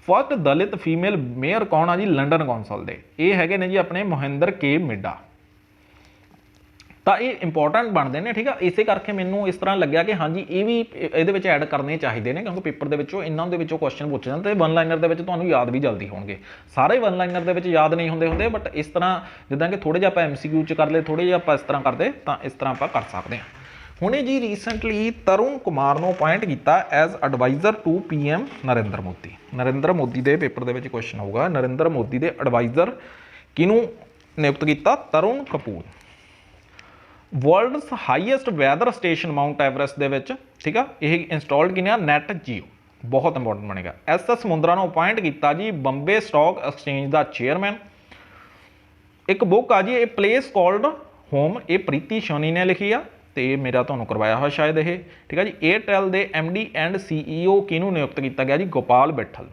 ਫਸਟ ਦਲਿਤ ਫੀਮੇਲ ਮੇਅਰ ਕੌਣ ਆ ਜੀ ਲੰਡਨ ਕੌਂਸਲ ਦੇ? ਇਹ ਹੈਗੇ ਨੇ ਜੀ ਆਪਣੇ ਮੋਹਿੰਦਰ ਕੇ ਮਿੱਡਾ। ਤਾਂ ਇਹ ਇੰਪੋਰਟੈਂਟ ਬਣਦੇ ਨੇ, ਠੀਕ ਆ। ਇਸੇ ਕਰਕੇ ਮੈਨੂੰ ਇਸ ਤਰ੍ਹਾਂ ਲੱਗਿਆ ਕਿ ਹਾਂਜੀ ਇਹ ਵੀ ਇਹਦੇ ਵਿੱਚ ਐਡ ਕਰਨੇ ਚਾਹੀਦੇ ਨੇ, ਕਿਉਂਕਿ ਪੇਪਰ ਦੇ ਵਿੱਚੋਂ ਇਹਨਾਂ ਦੇ ਵਿੱਚੋਂ ਕੁਐਸਚਨ ਪੁੱਛ ਜਾਂਦੇ ਤੇ 1 ਲਾਈਨਰ ਦੇ ਵਿੱਚ ਤੁਹਾਨੂੰ ਯਾਦ ਵੀ ਜਲਦੀ ਹੋਣਗੇ। ਸਾਰੇ 1 ਲਾਈਨਰ ਦੇ ਵਿੱਚ ਯਾਦ ਨਹੀਂ ਹੁੰਦੇ ਬਟ ਇਸ ਤਰ੍ਹਾਂ ਜਿੱਦਾਂ ਕਿ ਥੋੜੇ ਜਿਹਾ ਆਪਾਂ MCQ 'ਚ ਕਰ ਲਏ, ਥੋੜੇ ਜਿਹਾ ਆਪਾਂ ਇਸ ਤਰ੍ਹਾਂ ਕਰਦੇ ਤਾਂ ਇਸ ਤਰ੍ਹਾਂ ਆਪਾਂ ਕਰ ਸਕਦੇ ਹਾਂ। ਹੁਣੇ ਜੀ ਰੀਸੈਂਟਲੀ ਤਰੁਣ ਕੁਮਾਰ ਨੂੰ ਅਪਾਇੰਟ ਕੀਤਾ as adviser to PM Narendra Modi. Narendra Modi ਦੇ ਪੇਪਰ ਦੇ ਵਿੱਚ ਕੁਐਸਚਨ ਆਊਗਾ, ਨਰਿੰਦਰ ਮੋਦੀ ਦੇ ਐਡਵਾਈਜ਼ਰ ਕਿਹਨੂੰ ਨਿਯੁਕਤ ਕੀਤਾ? Tarun Kapoor. World's highest weather station Mount Everest ਦੇ ਵਿੱਚ, ਠੀਕ ਆ, ਇਹ ਇੰਸਟਾਲਡ ਕਿਨੇ ਆ? ਨੈਟ ਜੀਓ, ਬਹੁਤ ਇੰਪੋਰਟੈਂਟ ਬਣੇਗਾ। SS ਮੁੰਦਰਾ ਨੂੰ ਅਪਾਇੰਟ ਕੀਤਾ ਜੀ ਬੰਬੇ ਸਟਾਕ ਐਕਸਚੇਂਜ ਦਾ ਚੇਅਰਮੈਨ। ਇੱਕ ਬੁੱਕ ਆ ਜੀ ਇਹ ਪਲੇਸ ਕਾਲਡ ਹੋਮ, ਇਹ ਪ੍ਰੀਤੀ ਸ਼ੋਨੀ ਨੇ ਲਿਖੀ ਆ ਤੇ ਮੇਰਾ ਤੁਹਾਨੂੰ ਕਰਵਾਇਆ ਹੋਇਆ ਸ਼ਾਇਦ ਇਹ, ਠੀਕ ਆ ਜੀ। ਏਅਰਟੈਲ ਦੇ MD ਐਂਡ CEO ਕਿਹਨੂੰ ਨਿਯੁਕਤ ਕੀਤਾ ਗਿਆ ਜੀ? ਗੋਪਾਲ ਬਿੱਠਲ।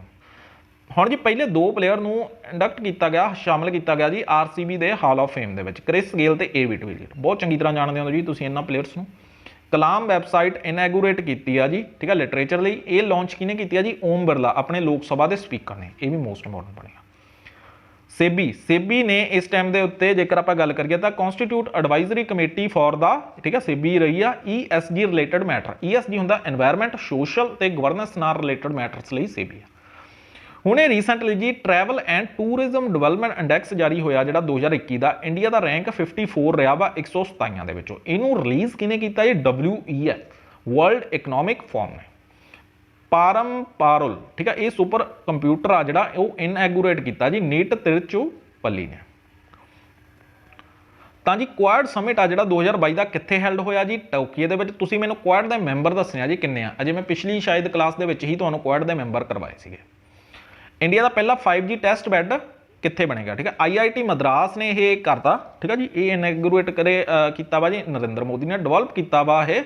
ਹੁਣ ਜੀ ਪਹਿਲੇ 2 ਪਲੇਅਰ ਨੂੰ ਇੰਡਕਟ ਕੀਤਾ ਗਿਆ, ਸ਼ਾਮਲ ਕੀਤਾ ਗਿਆ ਜੀ RCB ਦੇ ਹਾਲ ਆਫ ਫੇਮ ਦੇ ਵਿੱਚ, ਕ੍ਰਿਸ ਗੇਲ ਤੇ AB ਡਿਵੀਲੀਅਰ। ਬਹੁਤ ਚੰਗੀ ਤਰ੍ਹਾਂ ਜਾਣਦੇ ਹੋ ਜੀ ਤੁਸੀਂ ਇਹਨਾਂ ਪਲੇਅਰਸ ਨੂੰ। ਕਲਾਮ ਵੈਬਸਾਈਟ ਇਨੈਗੂਰੇਟ ਕੀਤੀ ਆ ਜੀ, ਠੀਕ ਆ, ਲਿਟਰੇਚਰ ਲਈ। ਇਹ ਲਾਂਚ ਕਿਹਨੇ ਕੀਤੀ ਆ ਜੀ? ਓਮ ਬਿਰਲਾ, ਆਪਣੇ ਲੋਕ ਸਭਾ ਦੇ ਸਪੀਕਰ ਨੇ। ਇਹ ਵੀ ਮੋਸਟ ਇੰਪੋਰਟੈਂਟ ਬਣੇਗਾ। ਸੇਬੀ ਨੇ ਇਸ ਟਾਈਮ ਦੇ ਉੱਤੇ ਜੇਕਰ ਆਪਾਂ ਗੱਲ ਕਰੀਏ ਤਾਂ ਕਨਸਟੀਟਿਊਟ ਐਡਵਾਈਜ਼ਰੀ ਕਮੇਟੀ ਫॉर ਦਾ, ਠੀਕ ਹੈ, ਸੇਬੀ ਰਹੀ ਆ ESG ਰਿਲੇਟਡ ਮੈਟਰ। ESG ਹੁੰਦਾ এনवायरमेंट ਸੋਸ਼ਲ ਤੇ ਗਵਰਨੈਂਸ ਨਾਲ ਰਿਲੇਟਡ ਮੈਟਰਸ ਲਈ ਸੇਬੀ ਆ। ਹੁਣੇ ਰੀਸੈਂਟਲੀ ਜੀ travel and tourism development index ਜਾਰੀ ਹੋਇਆ ਜਿਹੜਾ 2021 ਦਾ। ਇੰਡੀਆ ਦਾ ਰੈਂਕ 54 ਰਿਹਾ ਵਾ 127 ਦੇ ਵਿੱਚੋਂ। ਇਹਨੂੰ ਰਿਲੀਜ਼ ਕਿਹਨੇ ਕੀਤਾ ਜੀ? WEF ਵਰਲਡ ਇਕਨੋਮਿਕ ਫੋਰਮ ਨੇ। ਪਾਰਮ ਪਾਰੁਲ, ਠੀਕ ਹੈ, ਇਹ ਸੁਪਰ ਕੰਪਿਊਟਰ ਆ ਜਿਹੜਾ ਉਹ ਇਨਐਗੂਰੇਟ ਕੀਤਾ ਜੀ ਨੀਟ ਤਿਰਚੁਪੱਲੀ ਨੇ। ਤਾਂ ਜੀ ਕੁਆਡ ਸਮਿਟ ਆ ਜਿਹੜਾ 2022 ਦਾ ਕਿੱਥੇ ਹੈਲਡ ਹੋਇਆ ਜੀ? ਟੋਕੀਓ ਦੇ ਵਿੱਚ। ਤੁਸੀਂ ਮੈਨੂੰ ਕੁਆਡ ਦੇ ਮੈਂਬਰ ਦੱਸਣੇ ਆ ਜੀ ਕਿੰਨੇ ਆ। ਅਜੇ ਮੈਂ ਪਿਛਲੀ ਸ਼ਾਇਦ ਕਲਾਸ ਦੇ ਵਿੱਚ ਹੀ ਤੁਹਾਨੂੰ ਕੁਆਡ ਦੇ ਮੈਂਬਰ ਕਰਵਾਏ ਸੀਗੇ। ਇੰਡੀਆ ਦਾ ਪਹਿਲਾ 5G ਟੈਸਟ ਬੈੱਡ ਕਿੱਥੇ ਬਣੇਗਾ? ਠੀਕ ਹੈ, IIT ਮਦਰਾਸ ਨੇ ਇਹ ਕਰਤਾ। ਠੀਕ ਹੈ ਜੀ, ਇਹ ਇਨੈਗੂਰੇਟ ਕੀਤਾ ਵਾ ਜੀ ਨਰਿੰਦਰ ਮੋਦੀ ਨੇ। ਡਿਵੈਲਪ ਕੀਤਾ ਵਾ ਇਹ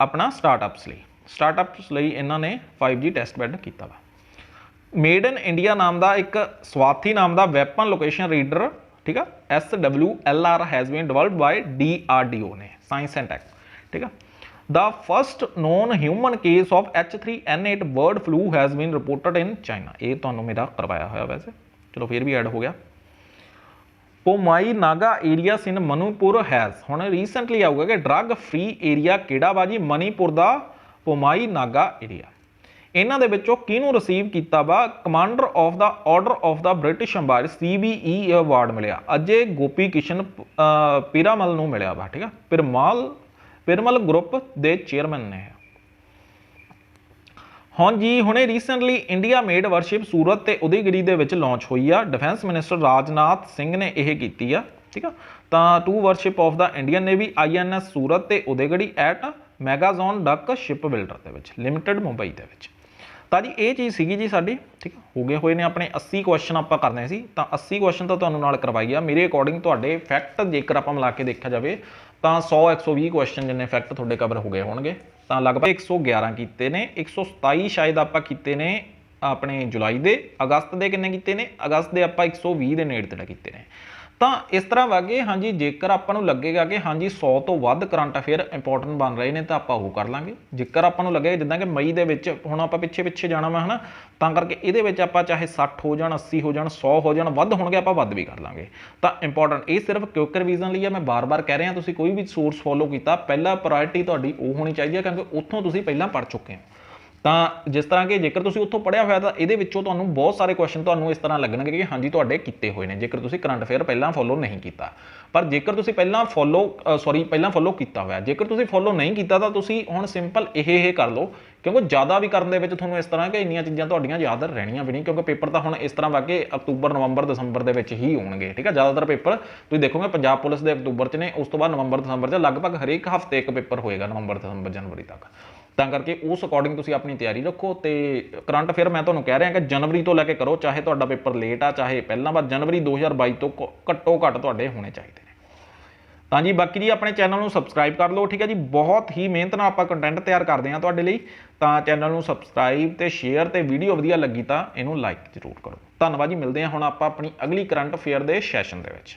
ਆਪਣਾ ਸਟਾਰਟਅਪਸ ਲਈ ਇਹਨਾਂ ਨੇ 5G ਟੈਸਟ ਬੈੱਡ ਕੀਤਾ ਵਾ। ਮੇਡ ਇਨ ਇੰਡੀਆ ਨਾਮ ਦਾ ਇੱਕ ਸਵਾਥੀ ਨਾਮ ਦਾ ਵੈਪਨ ਲੋਕੇਸ਼ਨ ਰੀਡਰ, ਠੀਕ ਆ, SWLR has been developed by DRDO ਨੇ, ਸਾਇੰਸ ਐਂਡ ਟੈਕ। ਠੀਕ ਆ, the first known human case of H3N8 bird flu has been reported in China। ਇਹ ਤੁਹਾਨੂੰ ਮੇਰਾ ਕਰਵਾਇਆ ਹੋਇਆ ਵੈਸੇ, ਚਲੋ ਫਿਰ ਵੀ ਐਡ ਹੋ ਗਿਆ। Pomai Naga areas in Manipur has, ਹੁਣ ਰੀਸੈਂਟਲੀ ਆਊਗਾ ਕਿ ਡਰੱਗ ਫ੍ਰੀ ਏਰੀਆ ਕਿਹੜਾ ਵਾ ਜੀ? ਮਨੀਪੁਰ ਦਾ ਪੋਮਾਈ ਨਾਗਾ ਏਰੀਆ। ਇਹਨਾਂ ਦੇ ਵਿੱਚੋਂ ਕਿਹਨੂੰ ਰਿਸੀਵ ਕੀਤਾ ਵਾ? Commander of the order of the British empire CBE award ਮਿਲਿਆ। ਅਜੇ ਗੋਪੀ ਕਿਸ਼ਨ ਪੀਰਾਮਲ ਨੂੰ ਮਿਲਿਆ ਵਾ। ਠੀਕ ਆ, ਪਿਰਮਲ ਗਰੁੱਪ ਦੇ ਚੇਅਰਮੈਨ ਨੇ। ਹੁਣ ਜੀ ਹੁਣੇ ਰੀਸੈਂਟਲੀ ਇੰਡੀਆ ਮੇਡ ਵਰਸ਼ਿਪ ਸੂਰਤ ਤੇ ਉਦੈਗਿਰੀ ਦੇ ਵਿੱਚ ਲਾਂਚ ਹੋਈ ਆ। ਡਿਫੈਂਸ ਮਿਨਿਸਟਰ ਰਾਜਨਾਥ ਸਿੰਘ ਨੇ ਇਹ ਕੀਤੀ ਆ। ਠੀਕ ਆ, ਤਾਂ two warship of the Indian navy INS Surat ਤੇ Udaygiri at Mazagon dock ship builder ਦੇ ਵਿੱਚ ਲਿਮਟਿਡ ਮੁੰਬਈ ਦੇ ਵਿੱਚ। ਤਾਂ ਜੀ ਇਹ ਚੀਜ਼ ਸੀਗੀ ਜੀ ਸਾਡੀ। ਠੀਕ ਹੋ ਗਏ ਹੋਏ ਨੇ ਆਪਣੇ 80 ਕੁਐਸਚਨ ਆਪਾਂ ਕਰਨੇ ਸੀ। ਤਾਂ 80 ਕੁਐਸਚਨ ਤਾਂ ਤੁਹਾਨੂੰ ਨਾਲ ਕਰਵਾਈ ਆ। ਮੇਰੇ ਅਕੋਰਡਿੰਗ ਤੁਹਾਡੇ ਫੈਕਟ ਜੇਕਰ ਆਪਾਂ ਮਿਲਾ ਕੇ ਦੇਖਿਆ ਜਾਵੇ ਤਾਂ 100-120 ਕੁਐਸਚਨ ਜਿੰਨੇ ਫੈਕਟ ਤੁਹਾਡੇ ਕਵਰ ਹੋ ਗਏ ਹੋਣਗੇ। ਤਾਂ ਲਗਭਗ 111 ਕੀਤੇ ਨੇ। 127 ਸ਼ਾਇਦ ਆਪਾਂ ਕੀਤੇ ਨੇ ਆਪਣੇ ਜੁਲਾਈ ਦੇ। ਅਗਸਤ ਦੇ ਕਿੰਨੇ ਕੀਤੇ ਨੇ? ਅਗਸਤ ਦੇ ਆਪਾਂ 120 ਦੇ ਨੇੜੇ ਤੇੜੇ ਕੀਤੇ ਨੇ। ਤਾਂ ਇਸ ਤਰ੍ਹਾਂ ਵਾਗੇ ਹਾਂਜੀ, ਜੇਕਰ ਆਪਾਂ ਨੂੰ ਲੱਗੇਗਾ ਕਿ ਹਾਂਜੀ 100 ਤੋਂ ਵੱਧ ਕਰੰਟ ਅਫੇਅਰ ਇੰਪੋਰਟੈਂਟ ਬਣ ਰਹੇ ਨੇ ਤਾਂ ਆਪਾਂ ਉਹ ਕਰ ਲਾਂਗੇ। ਜੇਕਰ ਆਪਾਂ ਨੂੰ ਲੱਗੇਗਾ ਜਿੱਦਾਂ ਕਿ ਮਈ ਦੇ ਵਿੱਚ ਹੁਣ ਆਪਾਂ ਪਿੱਛੇ ਜਾਣਾ ਵਾ ਹਨਾ, ਤਾਂ ਕਰਕੇ ਇਹਦੇ ਵਿੱਚ ਆਪਾਂ ਚਾਹੇ 60 ਹੋ ਜਾਣ, 80 ਹੋ ਜਾਣ, 100 ਹੋ ਜਾਣ, ਵੱਧ ਹੋਣਗੇ ਆਪਾਂ ਵੱਧ ਵੀ ਕਰ ਲਾਂਗੇ। ਤਾਂ ਇੰਪੋਰਟੈਂਟ ਇਹ ਸਿਰਫ ਕੁਇਕ ਰਿਵੀਜ਼ਨ ਲਈ ਆ। ਮੈਂ ਬਾਰ-ਬਾਰ ਕਹਿ ਰਿਹਾ, ਤੁਸੀਂ ਕੋਈ ਵੀ ਸੋਰਸ ਫੋਲੋ ਕੀਤਾ, ਪਹਿਲਾ ਪ੍ਰਾਇੋਰਟੀ ਤੁਹਾਡੀ ਉਹ ਹੋਣੀ ਚਾਹੀਦੀ ਹੈ ਕਿਉਂਕਿ ਉੱਥੋਂ ਤੁਸੀਂ ਪਹਿਲਾਂ ਪੜ੍ਹ ਚੁੱਕੇ ਹੋ। ਤਾਂ ਜਿਸ ਤਰ੍ਹਾਂ ਕਿ ਜੇਕਰ ਤੁਸੀਂ ਉੱਥੋਂ ਪੜ੍ਹਿਆ ਹੋਇਆ ਤਾਂ ਇਹਦੇ ਵਿੱਚੋਂ ਤੁਹਾਨੂੰ ਬਹੁਤ ਸਾਰੇ ਕੁਐਸਚਨ ਤੁਹਾਨੂੰ ਇਸ ਤਰ੍ਹਾਂ ਲੱਗਣਗੇ ਕਿ ਹਾਂਜੀ ਤੁਹਾਡੇ ਕੀਤੇ ਹੋਏ ਨੇ, ਜੇਕਰ ਤੁਸੀਂ ਕਰੰਟ ਅਫੇਅਰ ਪਹਿਲਾਂ ਫੋਲੋ ਨਹੀਂ ਕੀਤਾ। ਪਰ ਜੇਕਰ ਤੁਸੀਂ ਪਹਿਲਾਂ ਫੋਲੋ ਕੀਤਾ ਹੋਇਆ, ਜੇਕਰ ਤੁਸੀਂ ਫੋਲੋ ਨਹੀਂ ਕੀਤਾ ਤਾਂ ਤੁਸੀਂ ਹੁਣ ਸਿੰਪਲ ਇਹ ਕਰ ਲਓ, ਕਿਉਂਕਿ ਜ਼ਿਆਦਾ ਵੀ ਕਰਨ ਦੇ ਵਿੱਚ ਤੁਹਾਨੂੰ ਇਸ ਤਰ੍ਹਾਂ ਕਿ ਇੰਨੀਆਂ ਚੀਜ਼ਾਂ ਤੁਹਾਡੀਆਂ ਯਾਦ ਰਹਿਣੀਆਂ ਵੀ ਨਹੀਂ, ਕਿਉਂਕਿ ਪੇਪਰ ਤਾਂ ਹੁਣ ਇਸ ਤਰ੍ਹਾਂ ਵਾ ਕਿ ਅਕਤੂਬਰ, ਨਵੰਬਰ, ਦਸੰਬਰ ਦੇ ਵਿੱਚ ਹੀ ਹੋਣਗੇ। ਠੀਕ ਹੈ, ਜ਼ਿਆਦਾਤਰ ਪੇਪਰ ਤੁਸੀਂ ਦੇਖੋਗੇ ਪੰਜਾਬ ਪੁਲਿਸ ਦੇ ਅਕਤੂਬਰ 'ਚ ਨੇ, ਉਸ ਤੋਂ ਬਾਅਦ ਨਵੰਬਰ, ਦਸੰਬਰ 'ਚ ਲਗਭਗ ਹਰੇਕ ਹਫ਼ਤੇ ਇੱਕ ਪੇਪਰ ਹੋਏਗਾ, ਨਵੰਬਰ, ਦਸੰਬਰ, ਜਨਵਰੀ ਤੱਕ। ਤਾਂ ਕਰਕੇ ਉਸ ਅਕੋਰਡਿੰਗ ਤੁਸੀਂ ਆਪਣੀ ਤਿਆਰੀ ਰੱਖੋ। ਤੇ ਕਰੰਟ ਅਫੇਅਰ ਮੈਂ ਤੁਹਾਨੂੰ ਕਹਿ ਰਿਹਾ ਕਿ ਜਨਵਰੀ ਤੋਂ ਲੈ ਕੇ ਕਰੋ, ਚਾਹੇ ਤੁਹਾਡਾ ਪੇਪਰ ਲੇਟ ਆ ਚਾਹੇ ਪਹਿਲਾਂ, ਪਰ ਜਨਵਰੀ 2022 ਤੋਂ ਘੱਟੋ ਘੱਟ ਤੁਹਾਡੇ ਹੋਣੇ ਚਾਹੀਦੇ ਨੇ। ਤਾਂ ਜੀ ਬਾਕੀ ਜੀ ਆਪਣੇ ਚੈਨਲ ਨੂੰ ਸਬਸਕ੍ਰਾਈਬ ਕਰ ਲਓ। ਠੀਕ ਹੈ ਜੀ, ਬਹੁਤ ਹੀ ਮਿਹਨਤ ਨਾਲ ਆਪਾਂ ਕੰਟੈਂਟ ਤਿਆਰ ਕਰਦੇ ਹਾਂ ਤੁਹਾਡੇ ਲਈ। ਤਾਂ ਚੈਨਲ ਨੂੰ ਸਬਸਕ੍ਰਾਈਬ ਤੇ ਸ਼ੇਅਰ, ਤੇ ਵੀਡੀਓ ਵਧੀਆ ਲੱਗੀ ਤਾਂ ਇਹਨੂੰ ਲਾਈਕ ਜ਼ਰੂਰ ਕਰੋ। ਧੰਨਵਾਦ ਜੀ, ਮਿਲਦੇ ਹਾਂ ਹੁਣ ਆਪਾਂ ਆਪਣੀ ਅਗਲੀ ਕਰੰਟ ਅਫੇਅਰ ਦੇ ਸੈਸ਼ਨ ਦੇ ਵਿੱਚ।